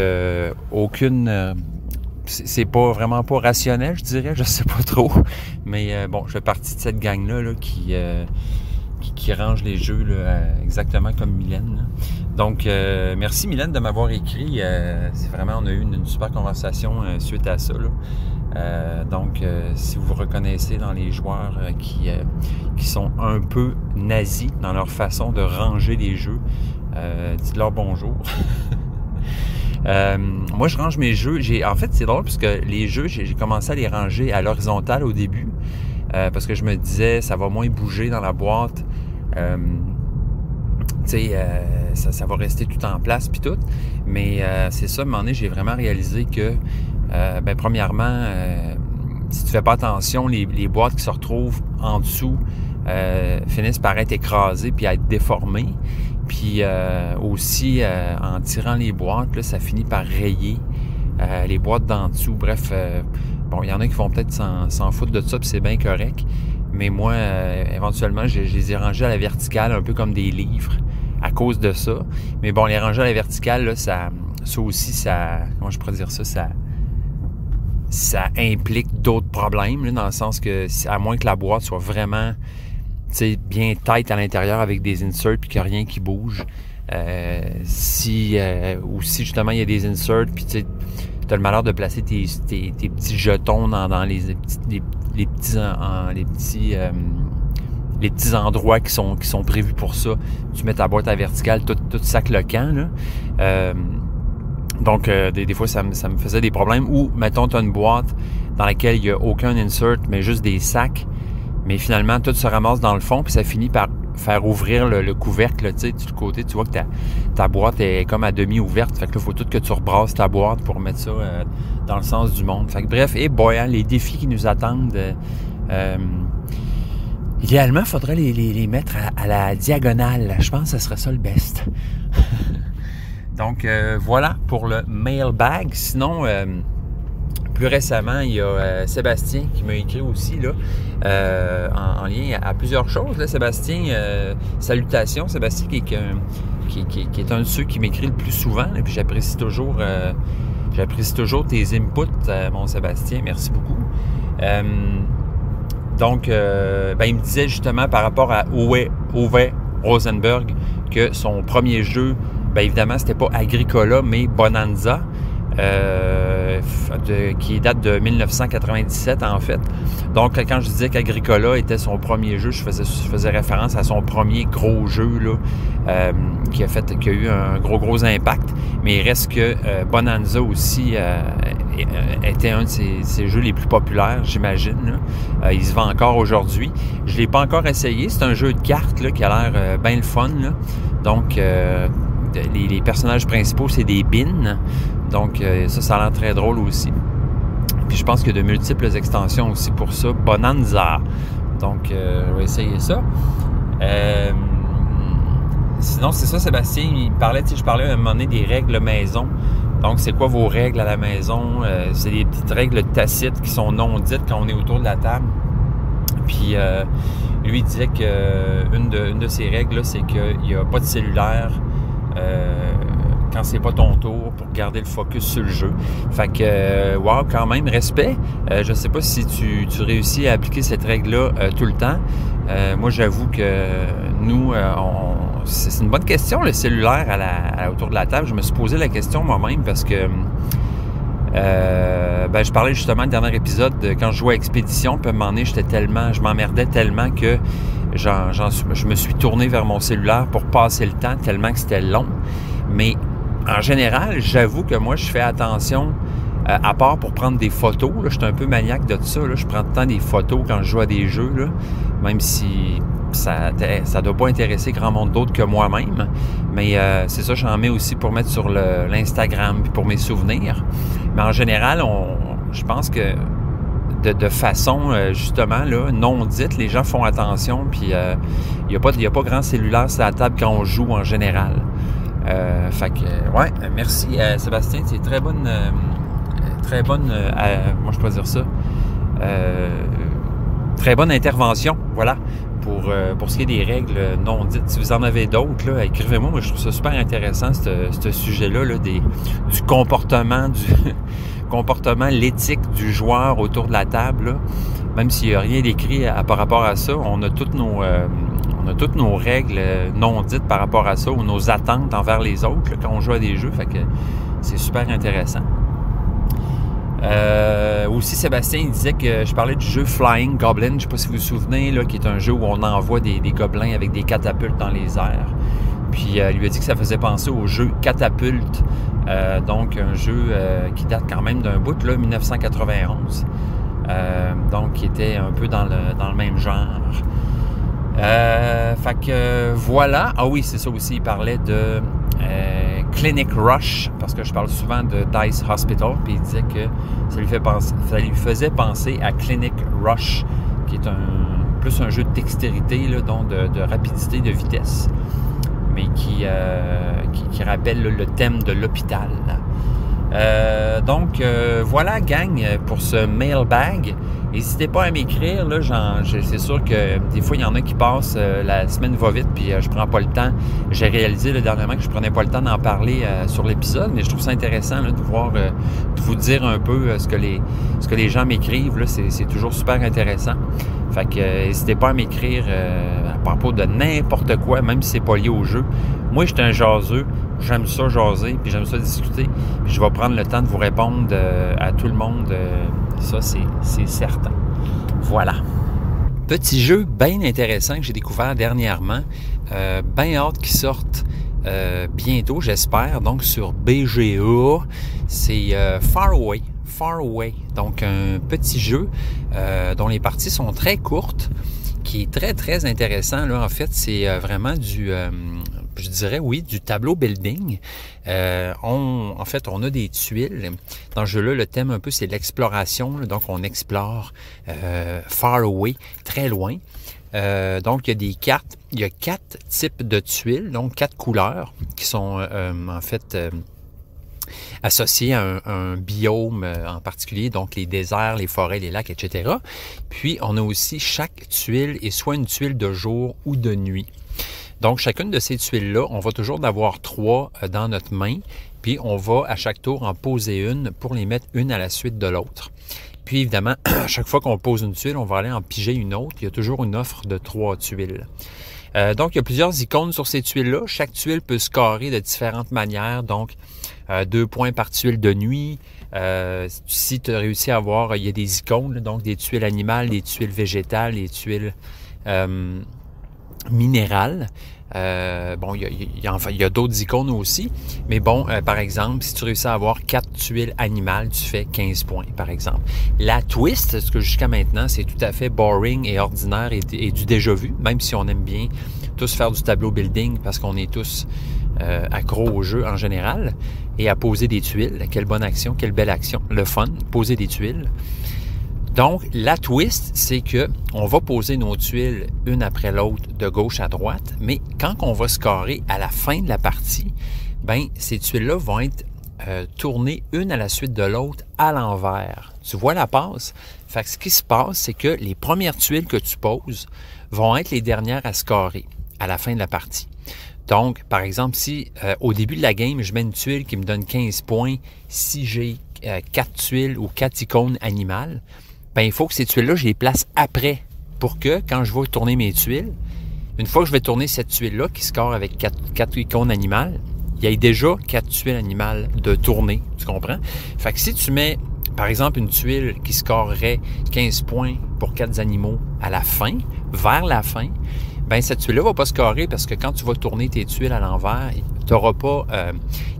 c'est pas vraiment pas rationnel, je dirais, je sais pas trop. Mais bon, je fais partie de cette gang-là là, qui range les jeux là, exactement comme Mylène. Là. Donc, merci Mylène de m'avoir écrit. C'est vraiment, on a eu une super conversation suite à ça. Là. Donc, si vous vous reconnaissez dans les joueurs qui sont un peu nazis dans leur façon de ranger les jeux, dites-leur bonjour. Moi, je range mes jeux. En fait, c'est drôle parce que les jeux, j'ai commencé à les ranger à l'horizontale au début parce que je me disais, ça va moins bouger dans la boîte. Ça va rester tout en place puis tout. Mais c'est ça, à un moment donné, j'ai vraiment réalisé que, premièrement, si tu fais pas attention, les boîtes qui se retrouvent en dessous finissent par être écrasées puis à être déformées. Puis aussi, en tirant les boîtes, là, ça finit par rayer les boîtes d'en dessous. Bref, il y en a qui vont peut-être s'en foutre de ça, puis c'est bien correct. Mais moi, éventuellement, je les ai rangés à la verticale, un peu comme des livres, à cause de ça. Mais bon, les ranger à la verticale, là, ça aussi, comment je pourrais dire ça, ça implique d'autres problèmes, là, dans le sens que, à moins que la boîte soit vraiment, bien tight à l'intérieur avec des inserts puis qu'il n'y a rien qui bouge. Si justement il y a des inserts puis tu as le malheur de placer tes petits jetons dans les petits endroits qui sont prévus pour ça, tu mets ta boîte à verticale, tout sac le camp, là. Donc, des fois, ça me faisait des problèmes. Ou, mettons, tu as une boîte dans laquelle il n'y a aucun insert, mais juste des sacs. Mais finalement, tout se ramasse dans le fond, puis ça finit par faire ouvrir le couvercle, là, du côté. Tu vois que ta boîte est comme à demi ouverte. Fait que là, il faut tout que tu rebrasses ta boîte pour mettre ça dans le sens du monde. Fait que bref, les défis qui nous attendent. Idéalement, il faudrait les mettre à la diagonale. Je pense que ce serait ça le best. Donc, voilà pour le mailbag. Sinon, plus récemment, il y a Sébastien qui m'a écrit aussi là, en lien à plusieurs choses. Là, Sébastien, salutations. Sébastien qui est un de ceux qui m'écrit le plus souvent. Et puis j'apprécie toujours tes inputs, mon Sébastien. Merci beaucoup. Donc, il me disait justement par rapport à Ove Rosenberg que son premier jeu, évidemment, c'était pas Agricola, mais Bonanza, qui date de 1997, en fait. Donc, quand je disais qu'Agricola était son premier jeu, je faisais référence à son premier gros jeu, là, qui a eu un gros impact. Mais il reste que Bonanza aussi était un de ses jeux les plus populaires, j'imagine. Il se vend encore aujourd'hui. Je ne l'ai pas encore essayé. C'est un jeu de cartes là, qui a l'air bien le fun, là. Donc, les personnages principaux, c'est des bins. Donc, ça a l'air très drôle aussi. Puis, je pense qu'il y a de multiples extensions aussi pour ça. Bonanza. Donc, on va essayer ça. Sinon, c'est ça, Sébastien, je parlais à un moment donné des règles maison. Donc, c'est quoi vos règles à la maison? C'est des petites règles tacites qui sont non dites quand on est autour de la table. Puis, lui, il disait qu'une de ses règles, là, c'est qu'il n'y a pas de cellulaire quand c'est pas ton tour pour garder le focus sur le jeu. Fait que, wow, quand même, respect. Je sais pas si tu réussis à appliquer cette règle-là tout le temps. Moi, j'avoue que nous, c'est une bonne question, le cellulaire autour de la table. Je me suis posé la question moi-même parce que je parlais justement le dernier épisode quand je jouais à Expédition, puis à un moment donné, je m'emmerdais tellement que je me suis tourné vers mon cellulaire pour passer le temps, tellement que c'était long. Mais en général, j'avoue que moi, je fais attention, à part pour prendre des photos. Là, je suis un peu maniaque de ça. Là, je prends tout le temps des photos quand je joue à des jeux, là, même si ça doit pas intéresser grand monde d'autre que moi-même. Mais c'est ça, j'en mets aussi pour mettre sur l'Instagram puis pour mes souvenirs. Mais en général, je pense que de façon, justement, là, non dite, les gens font attention. Puis il n'y a pas grand cellulaire sur la table quand on joue en général. Fait que, ouais, merci Sébastien, c'est très bonne, moi je peux dire ça, très bonne intervention, voilà, pour ce qui est des règles non dites. Si vous en avez d'autres, là, écrivez-moi. Moi, je trouve ça super intéressant, ce sujet-là, là, du comportement, l'éthique du joueur autour de la table, là. Même s'il n'y a rien d'écrit par rapport à ça, on a toutes nos règles non dites par rapport à ça, ou nos attentes envers les autres là, quand on joue à des jeux. Fait que c'est super intéressant. Aussi, Sébastien, il disait que je parlais du jeu Flying Goblin. Je ne sais pas si vous vous souvenez, là, qui est un jeu où on envoie des gobelins avec des catapultes dans les airs. Puis elle lui a dit que ça faisait penser au jeu Catapulte, donc un jeu qui date quand même d'un bout, là, 1991. Donc qui était un peu dans le même genre. Fait que voilà. Ah oui, c'est ça aussi, il parlait de Clinic Rush, parce que je parle souvent de Dice Hospital, puis il disait que ça lui faisait penser à Clinic Rush, qui est plus un jeu de dextérité, là, donc de rapidité, de vitesse, mais qui rappelle le thème de l'hôpital. Donc, voilà, gang, pour ce mailbag. N'hésitez pas à m'écrire. Là, c'est sûr que des fois, il y en a qui passent, la semaine va vite, puis je prends pas le temps. J'ai réalisé dernièrement que je prenais pas le temps d'en parler sur l'épisode, mais je trouve ça intéressant là, de voir, de vous dire un peu ce que les gens m'écrivent. Là, c'est toujours super intéressant. Fait que n'hésitez pas à m'écrire à propos de n'importe quoi, même si c'est pas lié au jeu. Moi, je suis un jaseux. J'aime ça jaser, puis j'aime ça discuter. Puis je vais prendre le temps de vous répondre à tout le monde. Ça, c'est certain. Voilà. Petit jeu bien intéressant que j'ai découvert dernièrement. Bien hâte qu'il sorte bientôt, j'espère. Donc, sur BGA, c'est Far Away. Far Away. Donc, un petit jeu dont les parties sont très courtes, qui est très, très intéressant. Là, en fait, c'est vraiment je dirais, oui, du tableau building. On a des tuiles. Dans ce jeu-là, le thème un peu, c'est l'exploration. Donc, on explore far away, très loin. Donc, il y a des cartes. Il y a 4 types de tuiles, donc 4 couleurs qui sont en fait associées à un biome en particulier, donc les déserts, les forêts, les lacs, etc. Puis, on a aussi chaque tuile est soit une tuile de jour ou de nuit. Donc, chacune de ces tuiles-là, on va toujours en avoir 3 dans notre main, puis on va à chaque tour en poser une pour les mettre une à la suite de l'autre. Puis, évidemment, à chaque fois qu'on pose une tuile, on va aller en piger une autre. Il y a toujours une offre de 3 tuiles. Donc, il y a plusieurs icônes sur ces tuiles-là. Chaque tuile peut se carrer de différentes manières. Donc, 2 points par tuile de nuit. Si tu as réussi à voir, il y a des icônes, là, donc des tuiles animales, des tuiles végétales, des tuiles minérales. Bon, il y a d'autres icônes aussi, mais bon, par exemple, si tu réussis à avoir 4 tuiles animales, tu fais 15 points, par exemple. La twist, parce que jusqu'à maintenant, c'est tout à fait boring et ordinaire et du déjà vu, même si on aime bien tous faire du tableau building parce qu'on est tous accros au jeu en général et à poser des tuiles. Quelle bonne action, quelle belle action, le fun, poser des tuiles. Donc, la twist, c'est que on va poser nos tuiles une après l'autre de gauche à droite, mais quand on va scorer à la fin de la partie, ben ces tuiles-là vont être tournées une à la suite de l'autre à l'envers. Tu vois la passe? Fait que ce qui se passe, c'est que les premières tuiles que tu poses vont être les dernières à scorer à la fin de la partie. Donc, par exemple, si au début de la game, je mets une tuile qui me donne 15 points, si j'ai 4 tuiles ou 4 icônes animales, ben, il faut que ces tuiles-là, je les place après pour que, quand je vais tourner mes tuiles, une fois que je vais tourner cette tuile-là qui score avec 4 icônes animales, il y a déjà 4 tuiles animales de tourner, tu comprends? Fait que si tu mets, par exemple, une tuile qui scorerait 15 points pour 4 animaux à la fin, vers la fin, ben cette tuile-là va pas scorer parce que quand tu vas tourner tes tuiles à l'envers, tu n'auras pas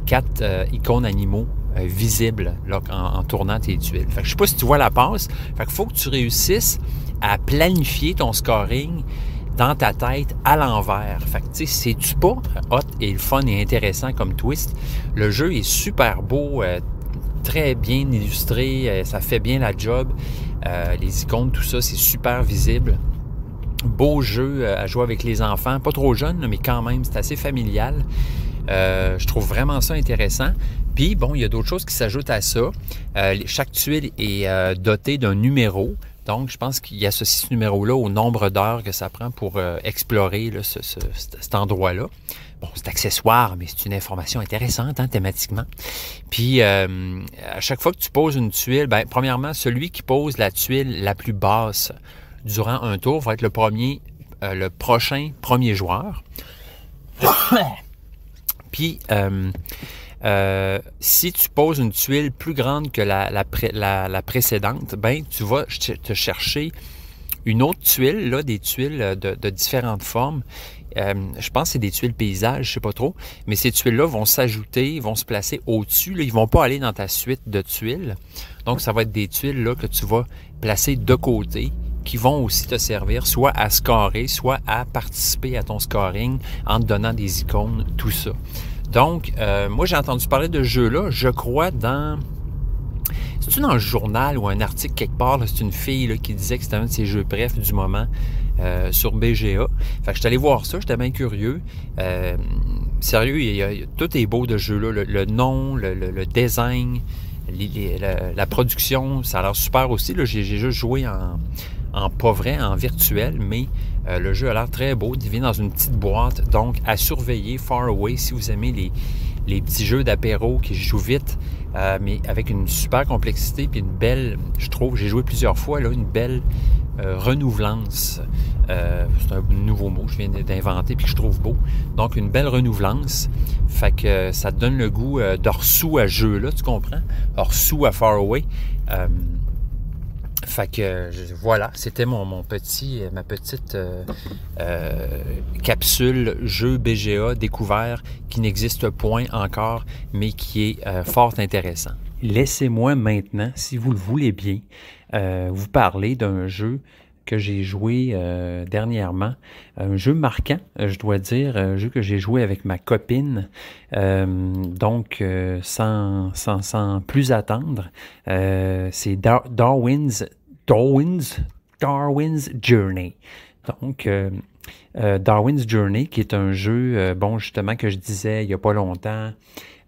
4 icônes animaux visible là, en tournant tes tuiles. Fait que je sais pas si tu vois la passe. Fait qu'il faut que tu réussisses à planifier ton scoring dans ta tête à l'envers. Fait que tu sais, c'est-tu pas hot et le fun et intéressant comme twist? Le jeu est super beau, très bien illustré, ça fait bien la job. Les icônes, tout ça, c'est super visible. Beau jeu à jouer avec les enfants, pas trop jeunes, mais quand même, c'est assez familial. Je trouve vraiment ça intéressant. Puis, bon, il y a d'autres choses qui s'ajoutent à ça. Chaque tuile est dotée d'un numéro. Donc, je pense qu'il associe ce numéro-là au nombre d'heures que ça prend pour explorer là, cet endroit-là. Bon, c'est accessoire, mais c'est une information intéressante, hein, thématiquement. Puis, à chaque fois que tu poses une tuile, ben, premièrement, celui qui pose la tuile la plus basse durant un tour va être le prochain premier joueur. Puis, si tu poses une tuile plus grande que la précédente, ben tu vas te chercher une autre tuile, là, des tuiles de différentes formes. Je pense que c'est des tuiles paysages, je sais pas trop, mais ces tuiles-là vont s'ajouter, vont se placer au-dessus. Là, ils vont pas aller dans ta suite de tuiles. Donc, ça va être des tuiles là, que tu vas placer de côté, qui vont aussi te servir soit à scorer, soit à participer à ton scoring en te donnant des icônes, tout ça. Donc, moi, j'ai entendu parler de ce jeu-là, je crois, c'est-tu dans le journal ou un article quelque part, là, c'est une fille là, qui disait que c'était un de ses jeux préf du moment sur BGA. Fait que je suis allé voir ça, j'étais bien curieux. Sérieux, tout est beau de ce jeu-là. Le nom, le design, la production, ça a l'air super aussi. Là, j'ai juste joué en pas vrai, en virtuel, mais le jeu a l'air très beau. Il vient dans une petite boîte, donc à surveiller, Far Away, si vous aimez les petits jeux d'apéro qui jouent vite, mais avec une super complexité, puis une belle, je trouve, j'ai joué plusieurs fois, là, une belle renouvelance. C'est un nouveau mot que je viens d'inventer, puis que je trouve beau. Donc, une belle renouvelance. Fait que ça te donne le goût d'Orsou à jeu-là, tu comprends? Orsou à Far Away. Fait que voilà, c'était ma petite capsule jeu BGA découvert qui n'existe point encore, mais qui est fort intéressant. Laissez-moi maintenant, si vous le voulez bien, vous parler d'un jeu que j'ai joué dernièrement. Un jeu marquant, je dois dire, un jeu que j'ai joué avec ma copine. Donc, sans plus attendre, c'est Darwin's Journey. Donc, Darwin's Journey, qui est un jeu, justement, que je disais il n'y a pas longtemps.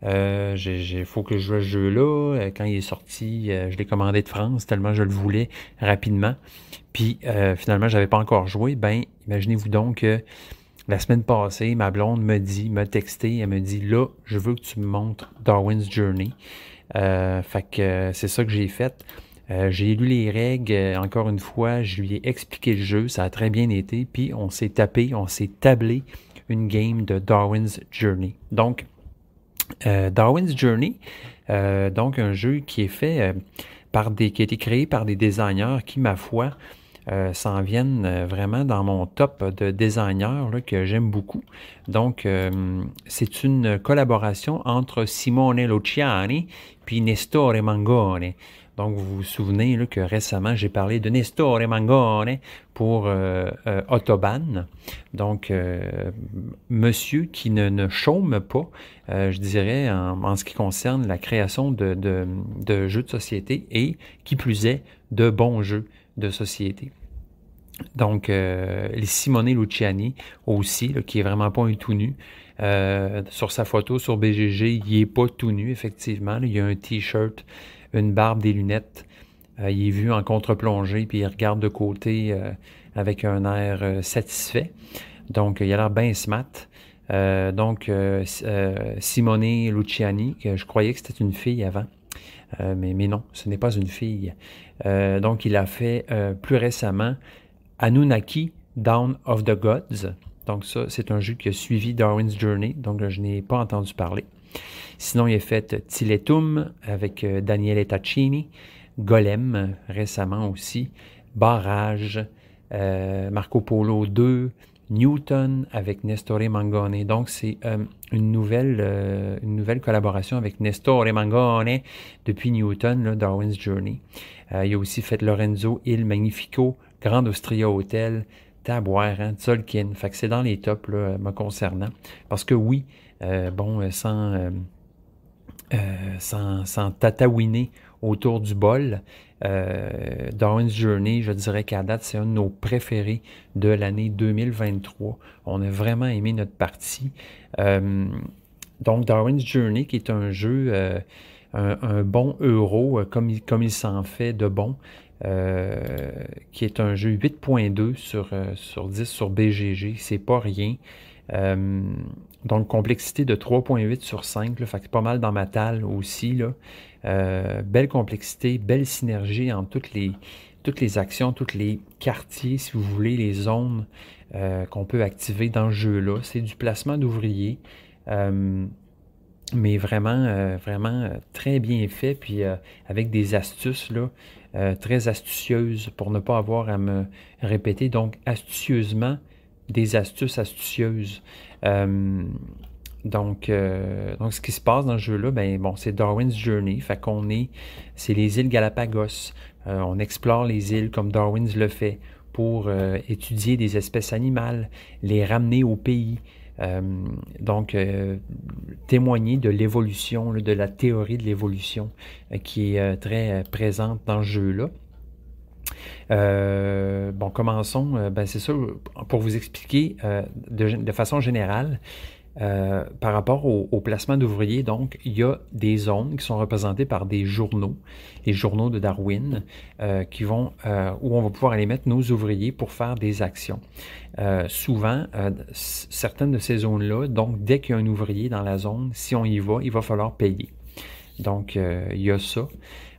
Faut que je joue à ce jeu-là. Quand il est sorti, je l'ai commandé de France tellement je le voulais rapidement. Puis finalement, je n'avais pas encore joué. Ben, imaginez-vous donc que la semaine passée, ma blonde m'a texté, elle me dit là, je veux que tu me montres Darwin's Journey. Fait que c'est ça que j'ai fait. J'ai lu les règles, encore une fois, je lui ai expliqué le jeu, ça a très bien été, puis on s'est tablé une game de Darwin's Journey. Donc, Darwin's Journey, donc un jeu qui est fait qui a été créé par des designers qui, ma foi, s'en viennent vraiment dans mon top de designers là, que j'aime beaucoup. Donc, c'est une collaboration entre Simone Luciani puis Nestore Mangone. Donc, vous vous souvenez là, que récemment, j'ai parlé de Nestore Mangone pour Autobahn. Donc, monsieur qui ne chôme pas, je dirais, en ce qui concerne la création de jeux de société et, qui plus est, de bons jeux de société. Donc, les Simone Luciani aussi, là, qui est vraiment pas un tout nu. Sur sa photo sur BGG, il n'est pas tout nu, effectivement. Là, il y a un t-shirt, une barbe, des lunettes. Il est vu en contre-plongée, puis il regarde de côté avec un air satisfait. Donc, il a l'air bien smart. Simone Luciani, que je croyais que c'était une fille avant. Mais non, ce n'est pas une fille. Donc, il a fait plus récemment Anunnaki, Dawn of the Gods. Donc ça, c'est un jeu qui a suivi Darwin's Journey. Donc, je n'ai pas entendu parler. Sinon, il a fait Tiletum avec Daniele Taccini, Golem récemment aussi, Barrage, Marco Polo 2, Newton avec Nestore Mangone. Donc, c'est une nouvelle collaboration avec Nestore Mangone depuis Newton, là, Darwin's Journey. Il a aussi fait Lorenzo Il Magnifico, Grand Austria Hotel, Taboire, hein, Tzolk'in. Fait que c'est dans les tops là, me concernant. Parce que oui, sans tatouiner autour du bol, Darwin's Journey, je dirais qu'à date, c'est un de nos préférés de l'année 2023. On a vraiment aimé notre partie. Donc, Darwin's Journey, qui est un jeu, un bon euro, comme il s'en fait de bon, qui est un jeu 8.2 sur 10 sur BGG, c'est pas rien. Donc, complexité de 3.8 sur 5, là, fait que c'est pas mal dans ma talle aussi, là. Belle complexité, belle synergie entre toutes les actions, tous les quartiers, si vous voulez, les zones qu'on peut activer dans ce jeu-là. C'est du placement d'ouvriers, mais vraiment très bien fait, puis avec des astuces là, très astucieuse pour ne pas avoir à me répéter. Donc, astucieusement, des astuces astucieuses. Donc, ce qui se passe dans ce jeu-là, c'est Darwin's Journey. Fait qu'on c'est les îles Galapagos. On explore les îles comme Darwin le fait pour étudier des espèces animales, les ramener au pays. Témoigner de l'évolution, de la théorie de l'évolution qui est très présente dans ce jeu-là. Commençons. C'est ça, pour vous expliquer de façon générale, par rapport au placement d'ouvriers, donc, il y a des zones qui sont représentées par des journaux, les journaux de Darwin, où on va pouvoir aller mettre nos ouvriers pour faire des actions. Souvent, certaines de ces zones-là, donc, dès qu'il y a un ouvrier dans la zone, si on y va, il va falloir payer. Donc, il y a ça.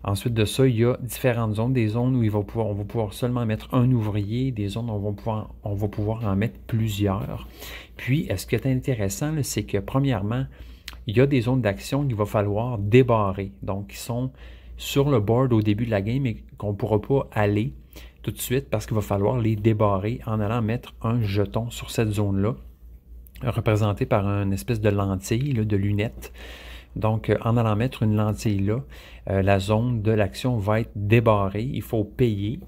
Ensuite de ça, il y a différentes zones, des zones où on va pouvoir seulement mettre un ouvrier, des zones où on va pouvoir en mettre plusieurs. Puis, ce qui est intéressant, c'est que, premièrement, il y a des zones d'action qu'il va falloir débarrer. Donc, qui sont sur le board au début de la game et qu'on ne pourra pas aller tout de suite parce qu'il va falloir les débarrer en allant mettre un jeton sur cette zone-là, représenté par une espèce de lentille, de lunettes. Donc, en allant mettre une lentille là, la zone de l'action va être débarrée. Il faut payer.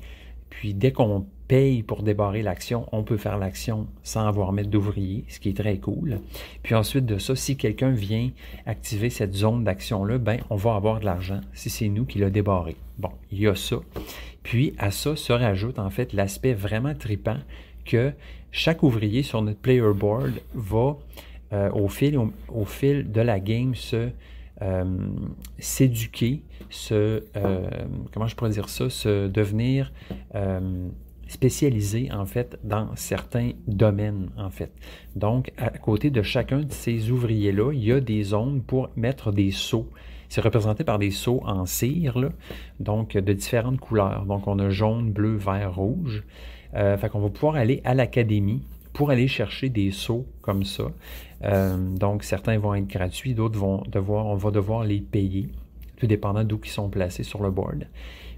Puis, dès qu'on paye pour débarrer l'action, on peut faire l'action sans avoir à mettre d'ouvrier, ce qui est très cool. Puis ensuite de ça, si quelqu'un vient activer cette zone d'action-là, on va avoir de l'argent si c'est nous qui l'a débarré. Bon, il y a ça. Puis, à ça se rajoute en fait l'aspect vraiment trippant que chaque ouvrier sur notre player board va au fil de la game s'éduquer, comment je pourrais dire ça, se devenir spécialisé en fait dans certains domaines en fait. Donc, à côté de chacun de ces ouvriers-là, il y a des zones pour mettre des seaux. C'est représenté par des seaux en cire, là, donc de différentes couleurs. Donc, on a jaune, bleu, vert, rouge. Fait qu'on va pouvoir aller à l'académie pour aller chercher des seaux comme ça. Donc, certains vont être gratuits, d'autres on va devoir les payer, tout dépendant d'où ils sont placés sur le board.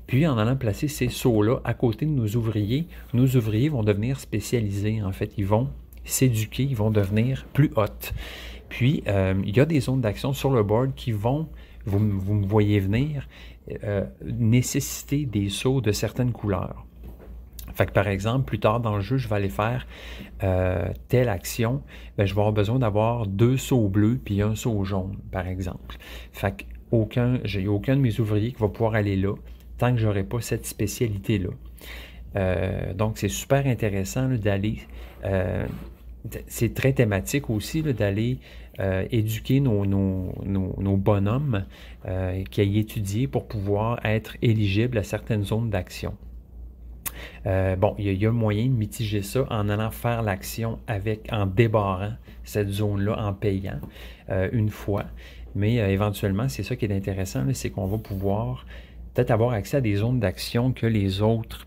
Puis, en allant placer ces seaux-là à côté de nos ouvriers vont devenir spécialisés. En fait, ils vont s'éduquer, ils vont devenir plus hot. Puis, il y a des zones d'action sur le board qui vont, vous me voyez venir, nécessiter des seaux de certaines couleurs. Fait que par exemple, plus tard dans le jeu, je vais aller faire telle action, je vais avoir besoin d'avoir 2 seaux bleus puis un seau jaune, par exemple. Fait que j'ai aucun de mes ouvriers qui va pouvoir aller là tant que je n'aurai pas cette spécialité-là. Donc, c'est super intéressant là, d'aller... c'est très thématique aussi là, d'aller éduquer nos bonhommes qui aillent étudier pour pouvoir être éligibles à certaines zones d'action. Il y a moyen de mitiger ça en allant faire l'action en débarrant cette zone-là, en payant une fois. Mais éventuellement, c'est ça qui est intéressant, c'est qu'on va pouvoir peut-être avoir accès à des zones d'action que les autres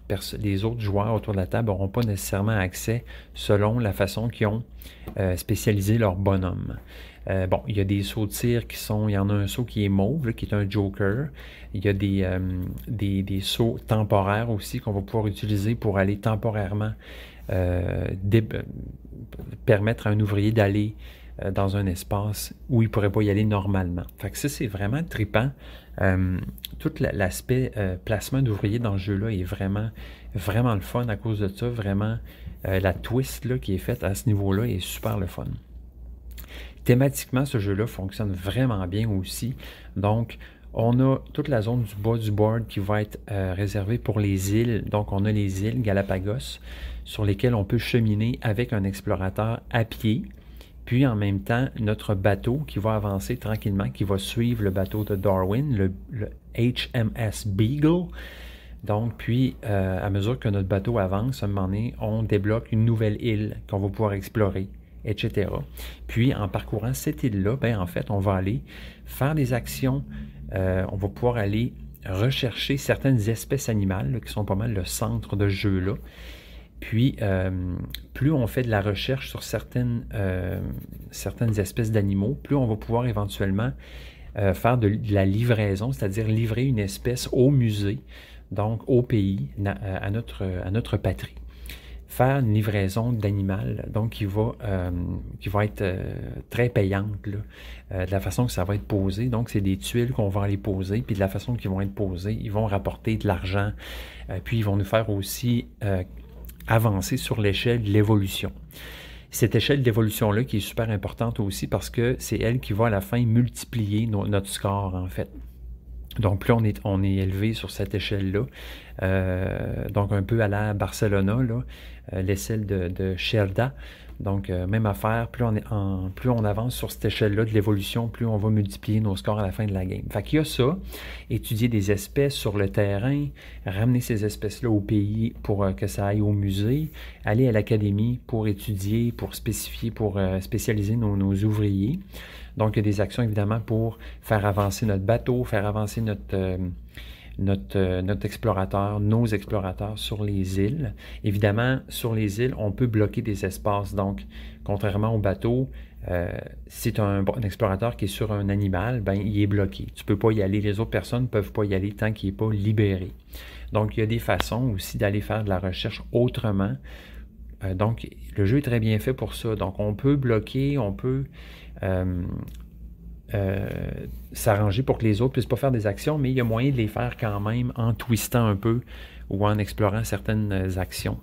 joueurs autour de la table n'auront pas nécessairement accès selon la façon qu'ils ont spécialisé leur bonhomme. Il y a des sauts de tir il y en a un saut qui est mauve, là, qui est un joker. Il y a des sauts temporaires aussi qu'on va pouvoir utiliser pour aller temporairement permettre à un ouvrier d'aller dans un espace où il ne pourrait pas y aller normalement. Fait que ça, c'est vraiment trippant. Tout l'aspect placement d'ouvriers dans ce jeu-là est vraiment, vraiment le fun à cause de ça. Vraiment, la twist là, qui est faite à ce niveau-là est super le fun. Thématiquement, ce jeu-là fonctionne vraiment bien aussi. Donc, on a toute la zone du bas du board qui va être réservée pour les îles. Donc, on a les îles Galapagos sur lesquelles on peut cheminer avec un explorateur à pied. Puis, en même temps, notre bateau qui va avancer tranquillement, qui va suivre le bateau de Darwin, le HMS Beagle. Donc, puis, à mesure que notre bateau avance, à un moment donné, on débloque une nouvelle île qu'on va pouvoir explorer, etc. Puis, en parcourant cette île-là, en fait, on va aller faire des actions. On va pouvoir aller rechercher certaines espèces animales là, qui sont pas mal le centre de ce jeu-là. Puis, plus on fait de la recherche sur certaines espèces d'animaux, plus on va pouvoir éventuellement faire de la livraison, c'est-à-dire livrer une espèce au musée. donc au pays, à notre patrie. Faire une livraison d'animal, donc qui va être très payante, là, de la façon que ça va être posé. Donc, c'est des tuiles qu'on va aller poser, puis de la façon qu'ils vont être posées, ils vont rapporter de l'argent, puis ils vont nous faire aussi avancer sur l'échelle de l'évolution. Cette échelle d'évolution-là qui est super importante aussi parce que c'est elle qui va à la fin multiplier notre score, en fait. Donc, plus on est élevé sur cette échelle-là, donc un peu à la Barcelona, l'échelle de Xelda. Donc, même affaire, plus on avance sur cette échelle-là de l'évolution, plus on va multiplier nos scores à la fin de la game. Fait qu'il y a ça, étudier des espèces sur le terrain, ramener ces espèces-là au pays pour que ça aille au musée, aller à l'académie pour étudier, pour spécifier, pour spécialiser nos ouvriers. Donc, il y a des actions, évidemment, pour faire avancer notre bateau, faire avancer notre explorateur, nos explorateurs sur les îles. Évidemment, sur les îles, on peut bloquer des espaces. Donc, contrairement au bateau, si tu as un explorateur qui est sur un animal, ben, il est bloqué. Tu ne peux pas y aller. Les autres personnes ne peuvent pas y aller tant qu'il n'est pas libéré. Donc, il y a des façons aussi d'aller faire de la recherche autrement. Donc, le jeu est très bien fait pour ça. Donc, on peut bloquer, on peut s'arranger pour que les autres ne puissent pas faire des actions, mais il y a moyen de les faire quand même en twistant un peu ou en explorant certaines actions.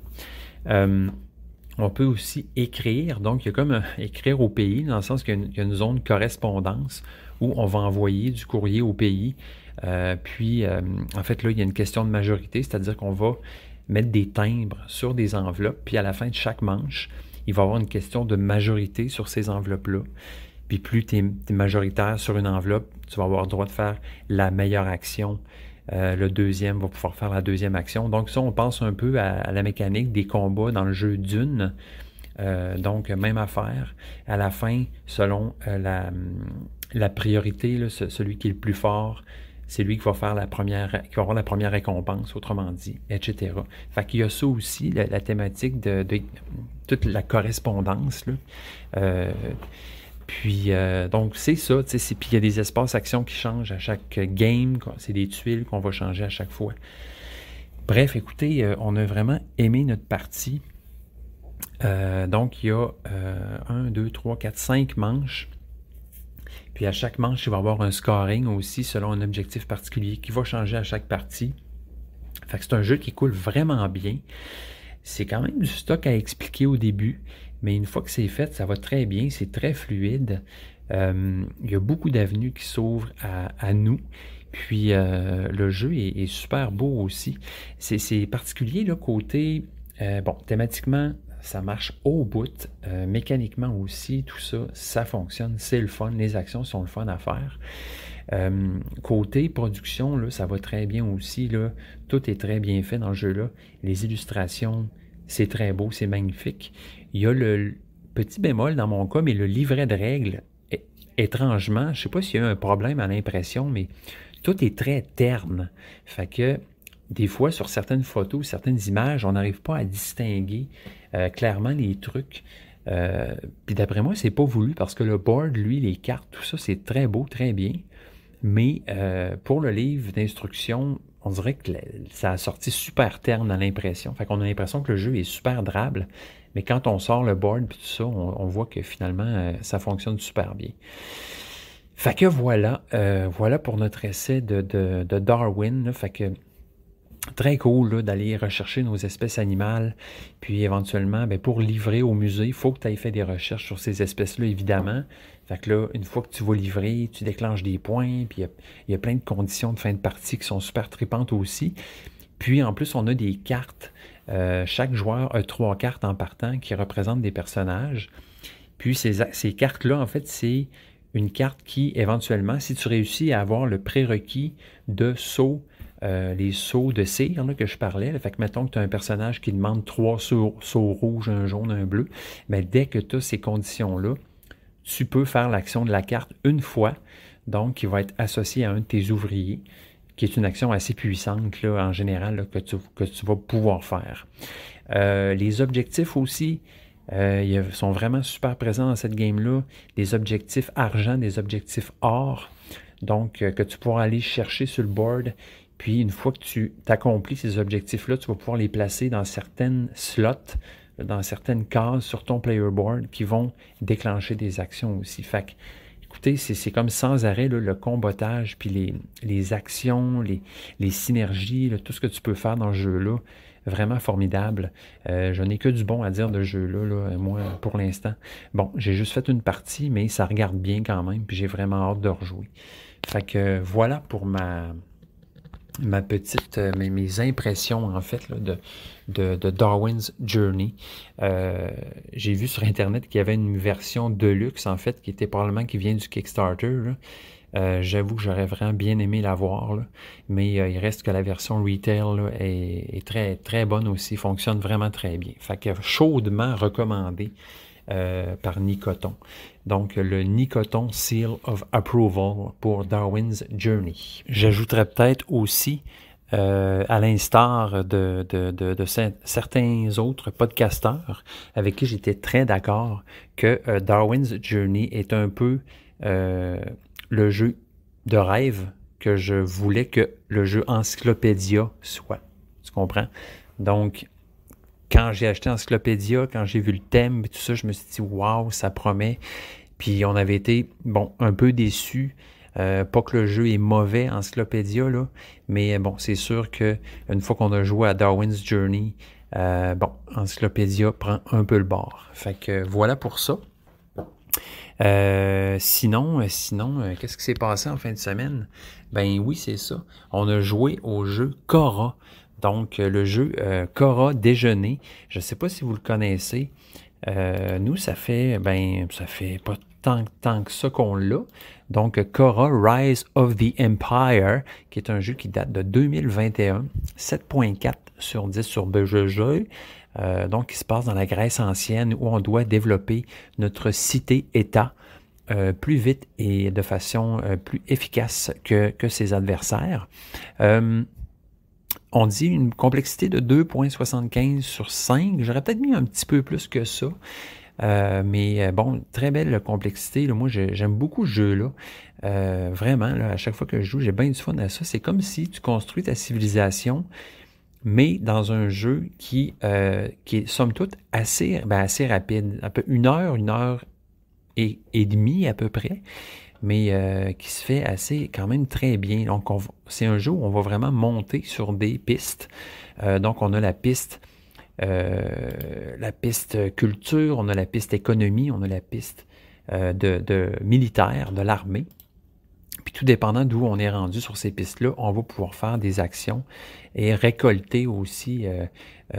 On peut aussi écrire, donc il y a comme écrire au pays, dans le sens qu'il y a une zone correspondance où on va envoyer du courrier au pays. En fait, là, il y a une question de majorité, c'est-à-dire qu'on va mettre des timbres sur des enveloppes, puis à la fin de chaque manche, il va y avoir une question de majorité sur ces enveloppes-là. Puis plus tu es majoritaire sur une enveloppe, tu vas avoir le droit de faire la meilleure action. Le deuxième va pouvoir faire la deuxième action. Donc ça, on pense un peu à la mécanique des combats dans le jeu Dune. Donc, même affaire. À la fin, selon la priorité, là, celui qui est le plus fort, c'est lui qui va avoir la première récompense, autrement dit, etc. Fait qu'il y a ça aussi, la thématique de toute la correspondance, là. Donc, c'est ça, puis il y a des espaces actions qui changent à chaque game, c'est des tuiles qu'on va changer à chaque fois. Bref, écoutez, on a vraiment aimé notre partie. Donc, il y a 1, 2, 3, 4, 5 manches. Puis à chaque manche, il va y avoir un scoring aussi selon un objectif particulier qui va changer à chaque partie. Fait que c'est un jeu qui coule vraiment bien. C'est quand même du stock à expliquer au début, mais une fois que c'est fait, ça va très bien, c'est très fluide. Il y a beaucoup d'avenues qui s'ouvrent à nous. Puis le jeu est super beau aussi. C'est particulier, là, côté... thématiquement, ça marche au bout. Mécaniquement aussi, tout ça, ça fonctionne. C'est le fun. Les actions sont le fun à faire. Côté production, là, ça va très bien aussi. Là. Tout est très bien fait dans le jeu-là. Les illustrations, c'est très beau, c'est magnifique. Il y a le petit bémol dans mon cas, mais le livret de règles, étrangement, je ne sais pas s'il y a eu un problème à l'impression, mais tout est très terne. Fait que des fois, sur certaines photos, certaines images, on n'arrive pas à distinguer clairement les trucs. Puis d'après moi, c'est pas voulu parce que le board, lui, les cartes, tout ça, c'est très beau, très bien. Mais pour le livre d'instruction, on dirait que ça a sorti super terne à l'impression. Fait qu'on a l'impression que le jeu est super drable. Mais quand on sort le board et tout ça, on voit que finalement, ça fonctionne super bien. Fait que voilà pour notre essai de Darwin. Là. Fait que très cool là, d'aller rechercher nos espèces animales. Puis éventuellement, pour livrer au musée, il faut que tu aies fait des recherches sur ces espèces-là, évidemment. Fait que là, une fois que tu vas livrer, tu déclenches des points. Puis il y a plein de conditions de fin de partie qui sont super tripantes aussi. Puis en plus, on a des cartes. Chaque joueur a 3 cartes en partant qui représentent des personnages. Puis ces cartes-là, en fait, c'est une carte qui, éventuellement, si tu réussis à avoir le prérequis de saut, les sauts de cire là, que je parlais, là, fait que mettons que tu as un personnage qui demande 3 sauts rouges, un jaune, un bleu, mais dès que tu as ces conditions-là, tu peux faire l'action de la carte une fois, donc qui va être associée à un de tes ouvriers, qui est une action assez puissante là, en général là, que tu vas pouvoir faire. Les objectifs aussi, ils sont vraiment super présents dans cette game-là. Des objectifs argent, des objectifs or, donc que tu pourras aller chercher sur le board. Puis, une fois que tu accomplis ces objectifs-là, tu vas pouvoir les placer dans certaines slots, dans certaines cases sur ton player board qui vont déclencher des actions aussi. Fait que, écoutez, c'est comme sans arrêt là, le combotage, puis les actions, les synergies, là, tout ce que tu peux faire dans ce jeu-là, vraiment formidable. Je n'ai que du bon à dire de ce jeu-là, là, moi, pour l'instant. Bon, j'ai juste fait une partie, mais ça regarde bien quand même, puis j'ai vraiment hâte de rejouer. Fait que voilà pour ma petite, mes impressions, en fait, là, de Darwin's Journey. J'ai vu sur Internet qu'il y avait une version Deluxe, en fait, qui vient du Kickstarter, là. J'avoue que j'aurais vraiment bien aimé la voir, là, mais il reste que la version retail là, est très, très bonne aussi, fonctionne vraiment très bien. Fait que chaudement recommandé par Nicoton. Donc, le Nicoton Seal of Approval pour Darwin's Journey. J'ajouterais peut-être aussi, à l'instar de certains autres podcasteurs avec qui j'étais très d'accord, que Darwin's Journey est un peu le jeu de rêve que je voulais que le jeu Encyclopédia soit. Tu comprends? Donc, quand j'ai acheté Encyclopédia, quand j'ai vu le thème et tout ça, je me suis dit « Wow, ça promet ». Puis on avait été, bon, un peu déçus. Pas que le jeu est mauvais, Encyclopédia, là, mais bon, c'est sûr qu'une fois qu'on a joué à Darwin's Journey, bon, Encyclopédia prend un peu le bord. Fait que voilà pour ça. Sinon, qu'est-ce qui s'est passé en fin de semaine? Ben oui, c'est ça. On a joué au jeu Cora. Donc, le jeu Cora Déjeuner. Je ne sais pas si vous le connaissez. Nous, ça fait pas tant que ça qu'on l'a. Donc, Cora Rise of the Empire, qui est un jeu qui date de 2021, 7.4 sur 10 sur BGG. Donc, qui se passe dans la Grèce ancienne où on doit développer notre cité-État plus vite et de façon plus efficace que ses adversaires. On dit une complexité de 2.75 sur 5. J'aurais peut-être mis un petit peu plus que ça. Mais bon, très belle complexité. Là. Moi, j'aime beaucoup ce jeu-là. Vraiment, là, à chaque fois que je joue, j'ai bien du fun à ça. C'est comme si tu construis ta civilisation, mais dans un jeu qui est, somme toute, assez rapide. Un peu une heure et demie à peu près. Mais qui se fait assez quand même très bien. Donc, c'est un jeu où on va vraiment monter sur des pistes. Donc, on a la piste culture, on a la piste économie, on a la piste de militaire, de l'armée. Puis tout dépendant d'où on est rendu sur ces pistes-là, on va pouvoir faire des actions et récolter aussi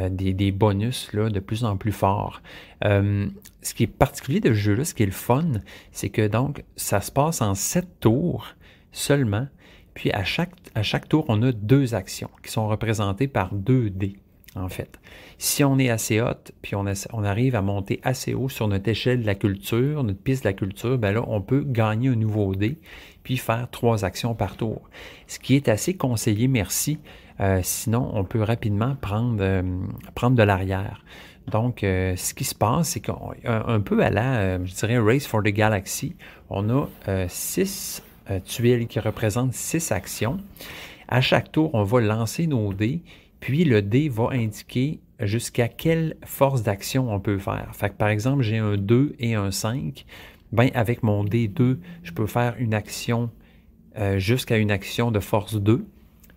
des bonus là, de plus en plus forts. Ce qui est particulier de ce jeu-là, ce qui est le fun, c'est que donc ça se passe en 7 tours seulement. Puis à chaque tour, on a 2 actions qui sont représentées par 2 dés. En fait, si on est assez hot, puis on arrive à monter assez haut sur notre échelle de la culture, notre piste de la culture, ben là, on peut gagner un nouveau dé, puis faire 3 actions par tour. Ce qui est assez conseillé, merci. Sinon, on peut rapidement prendre de l'arrière. Donc, ce qui se passe, c'est qu'un peu à la, je dirais, Race for the Galaxy, on a 6 tuiles qui représentent 6 actions. À chaque tour, on va lancer nos dés, puis le dé va indiquer jusqu'à quelle force d'action on peut faire. Fait que par exemple, j'ai un 2 et un 5. Ben, avec mon dé 2, je peux faire une action jusqu'à une action de force 2.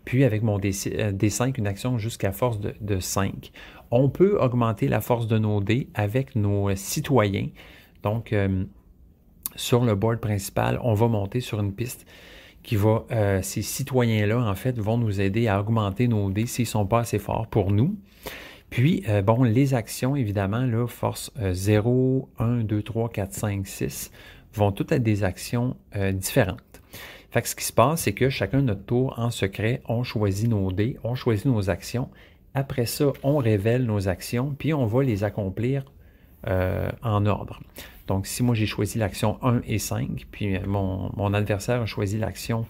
Puis avec mon D5, une action jusqu'à force de 5. On peut augmenter la force de nos dés avec nos citoyens. Donc, sur le board principal, on va monter sur une piste qui va, ces citoyens-là, en fait, vont nous aider à augmenter nos dés s'ils ne sont pas assez forts pour nous. Puis, bon, les actions, évidemment, là, force 0, 1, 2, 3, 4, 5, 6, vont toutes être des actions différentes. Fait que ce qui se passe, c'est que chacun de notre tour, en secret, on choisit nos dés, on choisit nos actions. Après ça, on révèle nos actions, puis on va les accomplir en ordre. Donc, si moi j'ai choisi l'action 1 et 5, puis mon adversaire a choisi l'action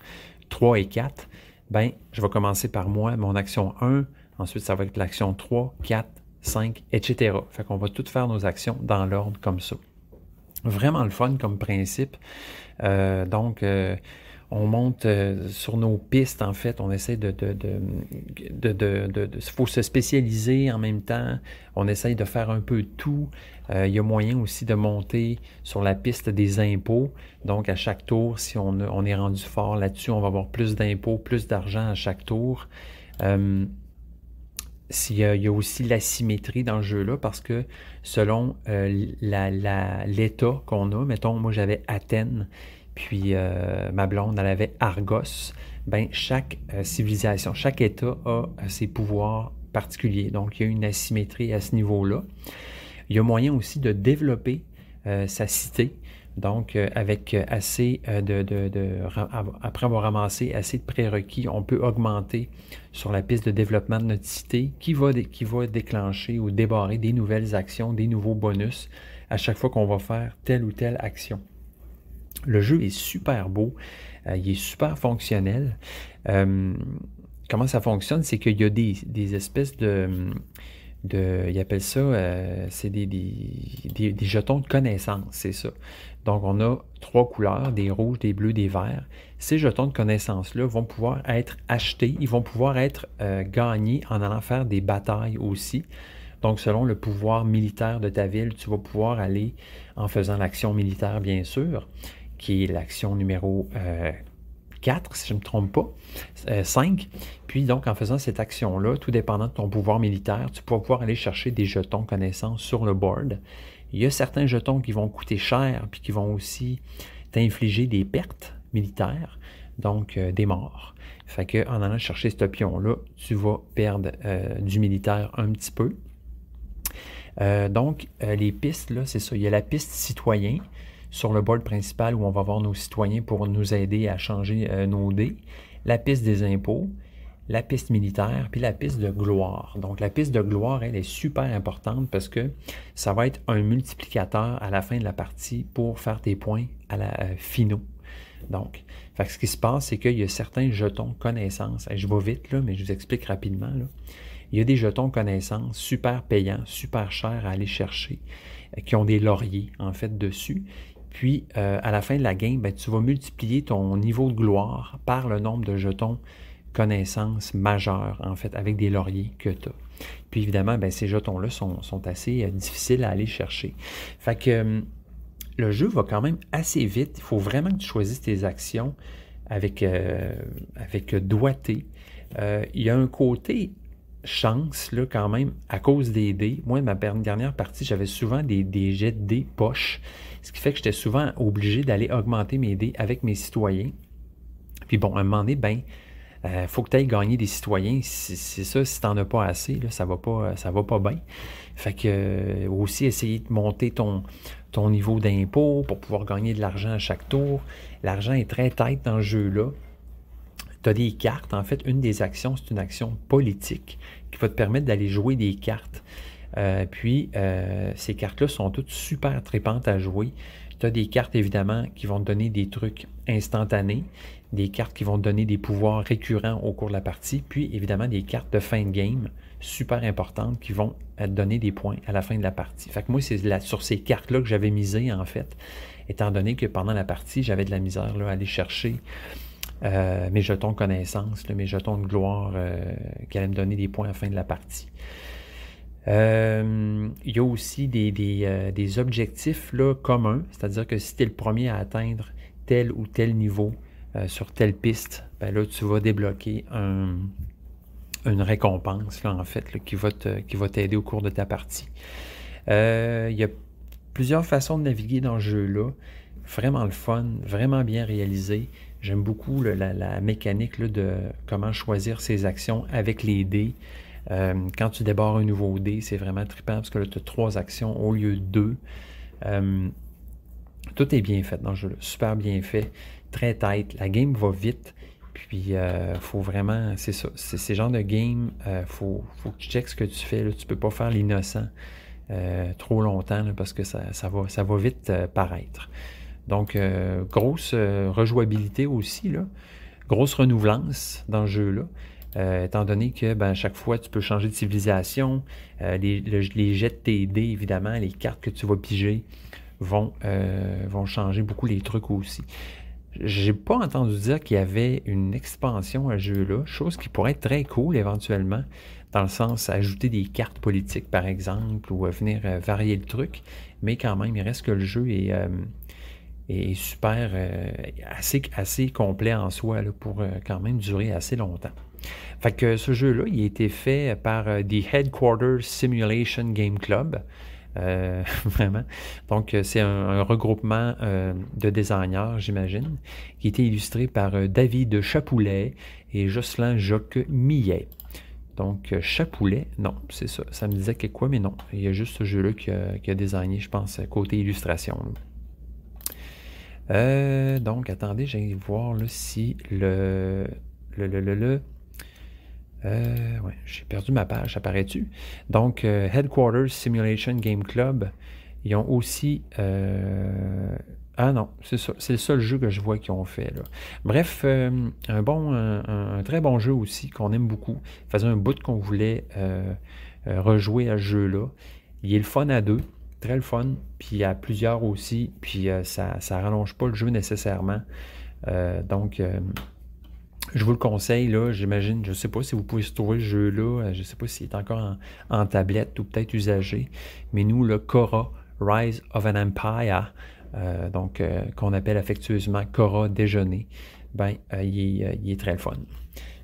3 et 4, ben, je vais commencer par moi, mon action 1, ensuite ça va être l'action 3, 4, 5, etc. Fait qu'on va toutes faire nos actions dans l'ordre comme ça. Vraiment le fun comme principe. Donc, On monte sur nos pistes, en fait. On essaie faut se spécialiser en même temps. On essaye de faire un peu tout. Il y a moyen aussi de monter sur la piste des impôts. Donc, à chaque tour, si on est rendu fort là-dessus, on va avoir plus d'impôts, plus d'argent à chaque tour. Il y a aussi l'asymétrie dans le jeu-là parce que selon l'État qu'on a, mettons, moi j'avais Athènes, puis ma blonde, elle avait Argos, ben chaque civilisation, chaque État a ses pouvoirs particuliers. Donc, il y a une asymétrie à ce niveau-là. Il y a moyen aussi de développer sa cité. Donc, avec assez après avoir ramassé assez de prérequis, on peut augmenter sur la piste de développement de notre cité qui va déclencher ou débarrer des nouvelles actions, des nouveaux bonus à chaque fois qu'on va faire telle ou telle action. Le jeu est super beau, il est super fonctionnel. Comment ça fonctionne? C'est qu'il y a des espèces ils appellent ça, c'est des jetons de connaissance, c'est ça. Donc, on a 3 couleurs, des rouges, des bleus, des verts. Ces jetons de connaissance-là vont pouvoir être achetés, ils vont pouvoir être gagnés en allant faire des batailles aussi. Donc, selon le pouvoir militaire de ta ville, tu vas pouvoir aller en faisant l'action militaire, bien sûr, qui est l'action numéro 4, si je ne me trompe pas, 5. Puis donc, en faisant cette action-là, tout dépendant de ton pouvoir militaire, tu vas pouvoir aller chercher des jetons connaissances sur le board. Il y a certains jetons qui vont coûter cher, puis qui vont aussi t'infliger des pertes militaires, donc des morts. Fait qu'en allant chercher ce pion-là, tu vas perdre du militaire un petit peu. Donc, les pistes, là, c'est ça. Il y a la piste citoyen sur le board principal où on va voir nos citoyens pour nous aider à changer nos dés. La piste des impôts, la piste militaire, puis la piste de gloire. Donc, la piste de gloire, elle est super importante parce que ça va être un multiplicateur à la fin de la partie pour faire tes points à la finaux. Donc, ce qui se passe, c'est qu'il y a certains jetons connaissances. Je vais vite, là, mais je vous explique rapidement. Là. Il y a des jetons connaissances super payants, super chers à aller chercher, qui ont des lauriers, en fait, dessus. Puis, à la fin de la game, ben, tu vas multiplier ton niveau de gloire par le nombre de jetons connaissances majeures, en fait, avec des lauriers que tu as. Puis, évidemment, ben, ces jetons-là sont assez difficiles à aller chercher. Fait que le jeu va quand même assez vite. Il faut vraiment que tu choisisses tes actions avec doigté. Il y a un côté chance, là, quand même, à cause des dés. Moi, ma dernière partie, j'avais souvent des jets de dés poches, ce qui fait que j'étais souvent obligé d'aller augmenter mes dés avec mes citoyens. Puis bon, à un moment donné, ben, faut que tu ailles gagner des citoyens. C'est ça, si tu n'en as pas assez, là, ça va pas bien. Fait que aussi essayer de monter ton niveau d'impôt pour pouvoir gagner de l'argent à chaque tour. L'argent est très tight dans ce jeu-là. Tu as des cartes. En fait, une des actions, c'est une action politique qui va te permettre d'aller jouer des cartes. Puis, ces cartes-là sont toutes super tripantes à jouer. Tu as des cartes, évidemment, qui vont te donner des trucs instantanés, des cartes qui vont te donner des pouvoirs récurrents au cours de la partie, puis, évidemment, des cartes de fin de game super importantes qui vont te donner des points à la fin de la partie. Fait que moi, c'est sur ces cartes-là que j'avais misé, en fait, étant donné que pendant la partie, j'avais de la misère là, à aller chercher mes jetons de connaissance, mes jetons de gloire qui allaient me donner des points à la fin de la partie. Il y a aussi des objectifs là, communs, c'est-à-dire que si tu es le premier à atteindre tel ou tel niveau sur telle piste, ben là, tu vas débloquer une récompense, là, en fait, là, qui va t'aider au cours de ta partie. Il y a plusieurs façons de naviguer dans ce jeu-là. Vraiment le fun, vraiment bien réalisé. J'aime beaucoup la mécanique là, de comment choisir ses actions avec les dés. Quand tu débarres un nouveau dé, c'est vraiment trippant parce que là, tu as 3 actions au lieu de 2. Tout est bien fait dans le jeu, super bien fait, très tight. La game va vite, puis faut vraiment, c'est ça, c'est ce genre de game, faut que tu checkes ce que tu fais. Là. Tu peux pas faire l'innocent trop longtemps là, parce que ça va vite paraître. Donc, grosse rejouabilité aussi, là. Grosse renouvelance dans ce jeu-là. Étant donné que ben, à chaque fois, tu peux changer de civilisation. Les jets de tes dés, évidemment, les cartes que tu vas piger vont changer beaucoup les trucs aussi. j'ai pas entendu dire qu'il y avait une expansion à ce jeu-là, chose qui pourrait être très cool éventuellement, dans le sens ajouter des cartes politiques par exemple, ou venir varier le truc, mais quand même, il reste que le jeu est super, assez complet en soi là, pour quand même durer assez longtemps. Fait que ce jeu-là, il a été fait par The Headquarters Simulation Game Club. Vraiment. Donc, c'est un regroupement de designers, j'imagine, qui a été illustré par David Chapoulet et Jocelyn Joque-Millet. Donc, Chapoulet, non, c'est ça. Ça me disait quoi, mais non. Il y a juste ce jeu-là qui a designé, je pense, côté illustration. Donc, attendez, j'ai voir là, si ouais, j'ai perdu ma page, apparaît-tu? Donc, Headquarters Simulation Game Club, ils ont aussi... Ah non, c'est ça, c'est le seul jeu que je vois qu'ils ont fait, là. Bref, un très bon jeu aussi, qu'on aime beaucoup. Il faisait un bout qu'on voulait rejouer à ce jeu-là. Il est le fun à 2, très le fun, puis à plusieurs aussi, puis ça rallonge pas le jeu nécessairement. Donc... je vous le conseille, là, j'imagine, je ne sais pas si vous pouvez se trouver ce jeu-là, je ne sais pas s'il est encore en tablette ou peut-être usagé, mais nous, le Cora, Rise of an Empire, donc qu'on appelle affectueusement Cora Déjeuner, ben, il est très fun.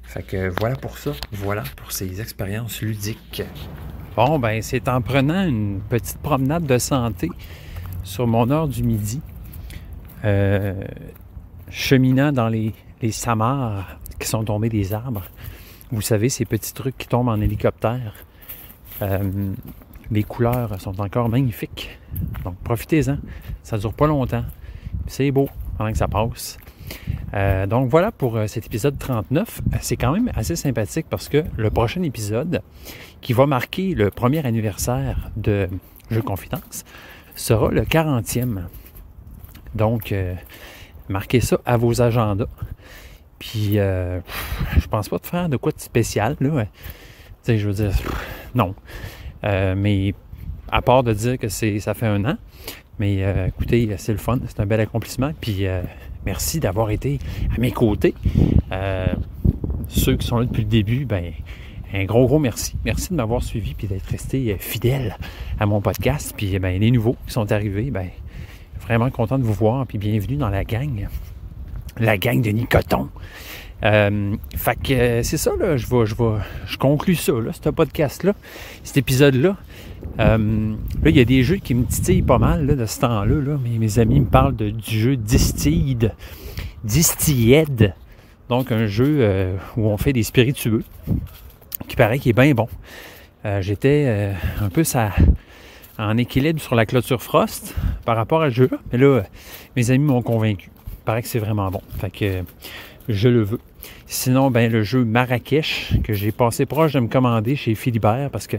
Fait que voilà pour ça, voilà pour ces expériences ludiques. Bon, ben, c'est en prenant une petite promenade de santé sur mon heure du midi, cheminant dans les samars qui sont tombés des arbres. Vous savez, ces petits trucs qui tombent en hélicoptère. Les couleurs sont encore magnifiques. Donc, profitez-en. Ça ne dure pas longtemps. C'est beau pendant que ça passe. Donc, voilà pour cet épisode 39. C'est quand même assez sympathique parce que le prochain épisode, qui va marquer le premier anniversaire de Jeux Confidence, sera le 40e. Donc, marquez ça à vos agendas. Puis, je pense pas de faire de quoi de spécial, là. Tu sais, je veux dire, non. Mais, à part de dire que ça fait 1 an, mais écoutez, c'est le fun, c'est un bel accomplissement. Puis, merci d'avoir été à mes côtés. Ceux qui sont là depuis le début, ben, un gros merci. Merci de m'avoir suivi puis d'être resté fidèle à mon podcast. Puis, ben, les nouveaux qui sont arrivés, ben, vraiment content de vous voir. Puis, bienvenue dans la gang. La gang de Nicoton. Fait que c'est ça, là, je conclue ça, là, ce podcast-là, cet épisode-là. Là, il y a des jeux qui me titillent pas mal là, de ce temps-là. Là. Mes amis me parlent du jeu Distilled. Donc, un jeu où on fait des spiritueux, qui paraît qu'il est bien bon. J'étais un peu en équilibre sur la clôture Frost par rapport à ce jeu-là. Mais là, mes amis m'ont convaincu. Il paraît que c'est vraiment bon. Fait que je le veux. Sinon, ben le jeu Marrakech, que j'ai passé proche de me commander chez Philibert, parce que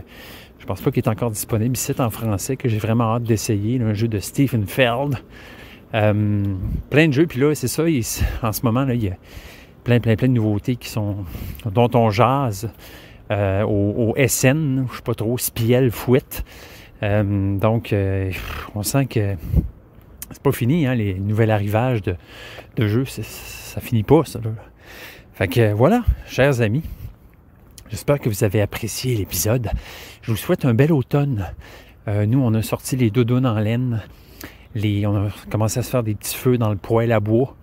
je pense pas qu'il est encore disponible ici en français, que j'ai vraiment hâte d'essayer. Là, un jeu de Stephen Feld. Plein de jeux. Puis là, c'est ça, en ce moment, là, il y a plein de nouveautés dont on jase au SN, je sais pas trop, Spiel, Fouette. Donc, on sent que c'est pas fini, hein, les nouveaux arrivages de jeux, ça finit pas, ça. Là. Fait que voilà, chers amis, j'espère que vous avez apprécié l'épisode. Je vous souhaite un bel automne. Nous, on a sorti les doudounes en laine. On a commencé à se faire des petits feux dans le poêle à bois,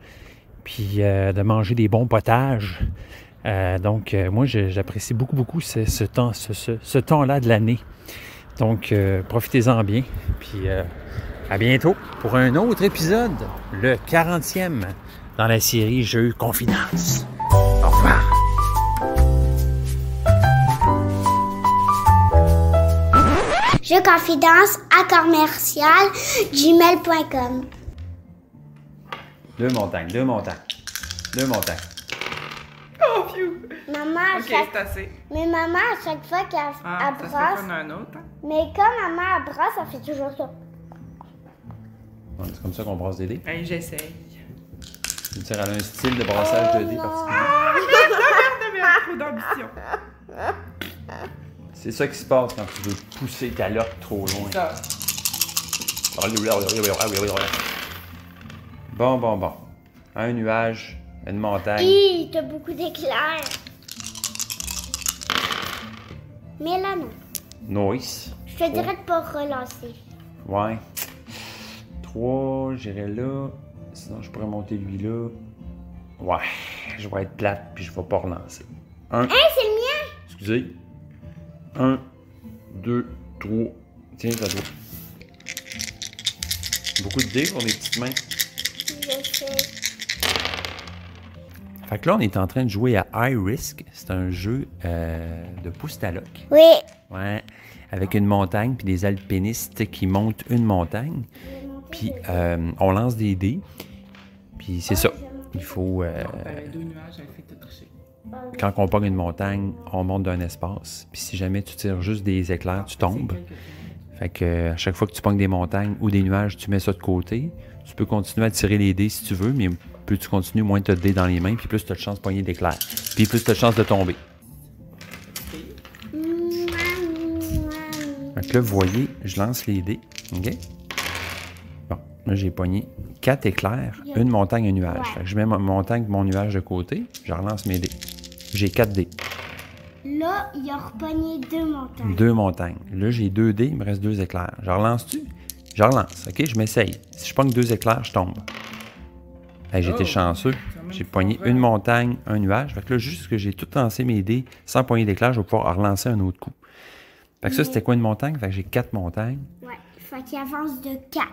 puis de manger des bons potages. Donc, moi, j'apprécie beaucoup ce temps-là de l'année. Donc, profitez-en bien, puis à bientôt pour un autre épisode, le 40e dans la série Jeux Confidence. Au revoir. Jeux Confidence à commercial gmail.com. Deux montagnes. Oh, phew! Maman, Ok, c'est assez. Mais maman, à chaque fois qu'elle Ça se fait brosse, pas un autre. Hein? mais quand maman elle brosse, elle fait toujours ça. Ouais, c'est comme ça qu'on brasse des dés. Hey, j'essaye. Tu veux dire, elle a un style de brassage de dés particulier. Trop d'ambition. C'est ça qui se passe quand tu veux pousser ta loque trop loin. Ça. Bon. un nuage, une montagne. Hi, t'as beaucoup d'éclairs. Mais là, non. Noise. Je te dirais de pas relancer. Ouais. 3, j'irai là. Sinon, je pourrais monter lui là. Ouais, je vais être plate puis je vais pas relancer. 1. Hein, c'est le mien! Excusez. 1, 2, 3. Tiens, ça doit. Beaucoup de dés pour les petites mains. Je sais. Fait que là, on est en train de jouer à High Risk. C'est un jeu de pouce-taloc. Oui. Ouais. Avec une montagne puis des alpinistes qui montent une montagne. Puis on lance des dés. Puis c'est ça. Il faut. 2 nuages, elle fait tout tricher. Quand on pogne une montagne, on monte d'un espace. Puis si jamais tu tires juste des éclairs, tu tombes. Fait que à chaque fois que tu pognes des montagnes ou des nuages, tu mets ça de côté. Tu peux continuer à tirer les dés si tu veux, mais plus tu continues, moins tu as de dés dans les mains, puis plus tu as de chance de pogner d'éclairs. Puis plus tu as de chance de tomber. Fait que là, vous voyez, je lance les dés. OK? Bon, là, j'ai pogné 4 éclairs, une montagne, un nuage. Fait que je mets ma montagne et mon nuage de côté, je relance mes dés. J'ai 4 dés. Là, il a repogné 2 montagnes. 2 montagnes. Là, j'ai 2 dés, il me reste 2 éclairs. Je relance-tu? Je relance. OK, je m'essaye. Si je pogne 2 éclairs, je tombe. Hey, j'étais chanceux. J'ai pogné une montagne, un nuage. Fait que là, juste que j'ai tout lancé mes dés sans pogner d'éclair, je vais pouvoir relancer un autre coup. Fait que ça, c'était quoi une montagne? Fait que j'ai 4 montagnes. Ouais, fait qu'il avance de 4.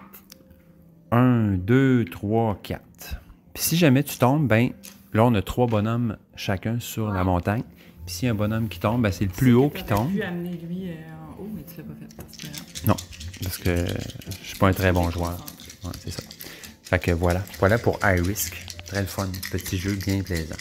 1, 2, 3, 4. Puis si jamais tu tombes, ben là, on a 3 bonhommes chacun sur la montagne. Puis s'il y a un bonhomme qui tombe, ben c'est le plus haut qui tombe. Tu aurais pu amener lui en haut, mais tu l'as pas fait. Non, parce que je suis pas un très bon joueur. Ouais, c'est ça. Fait que voilà. Voilà pour High Risk. Très le fun. Petit jeu bien plaisant.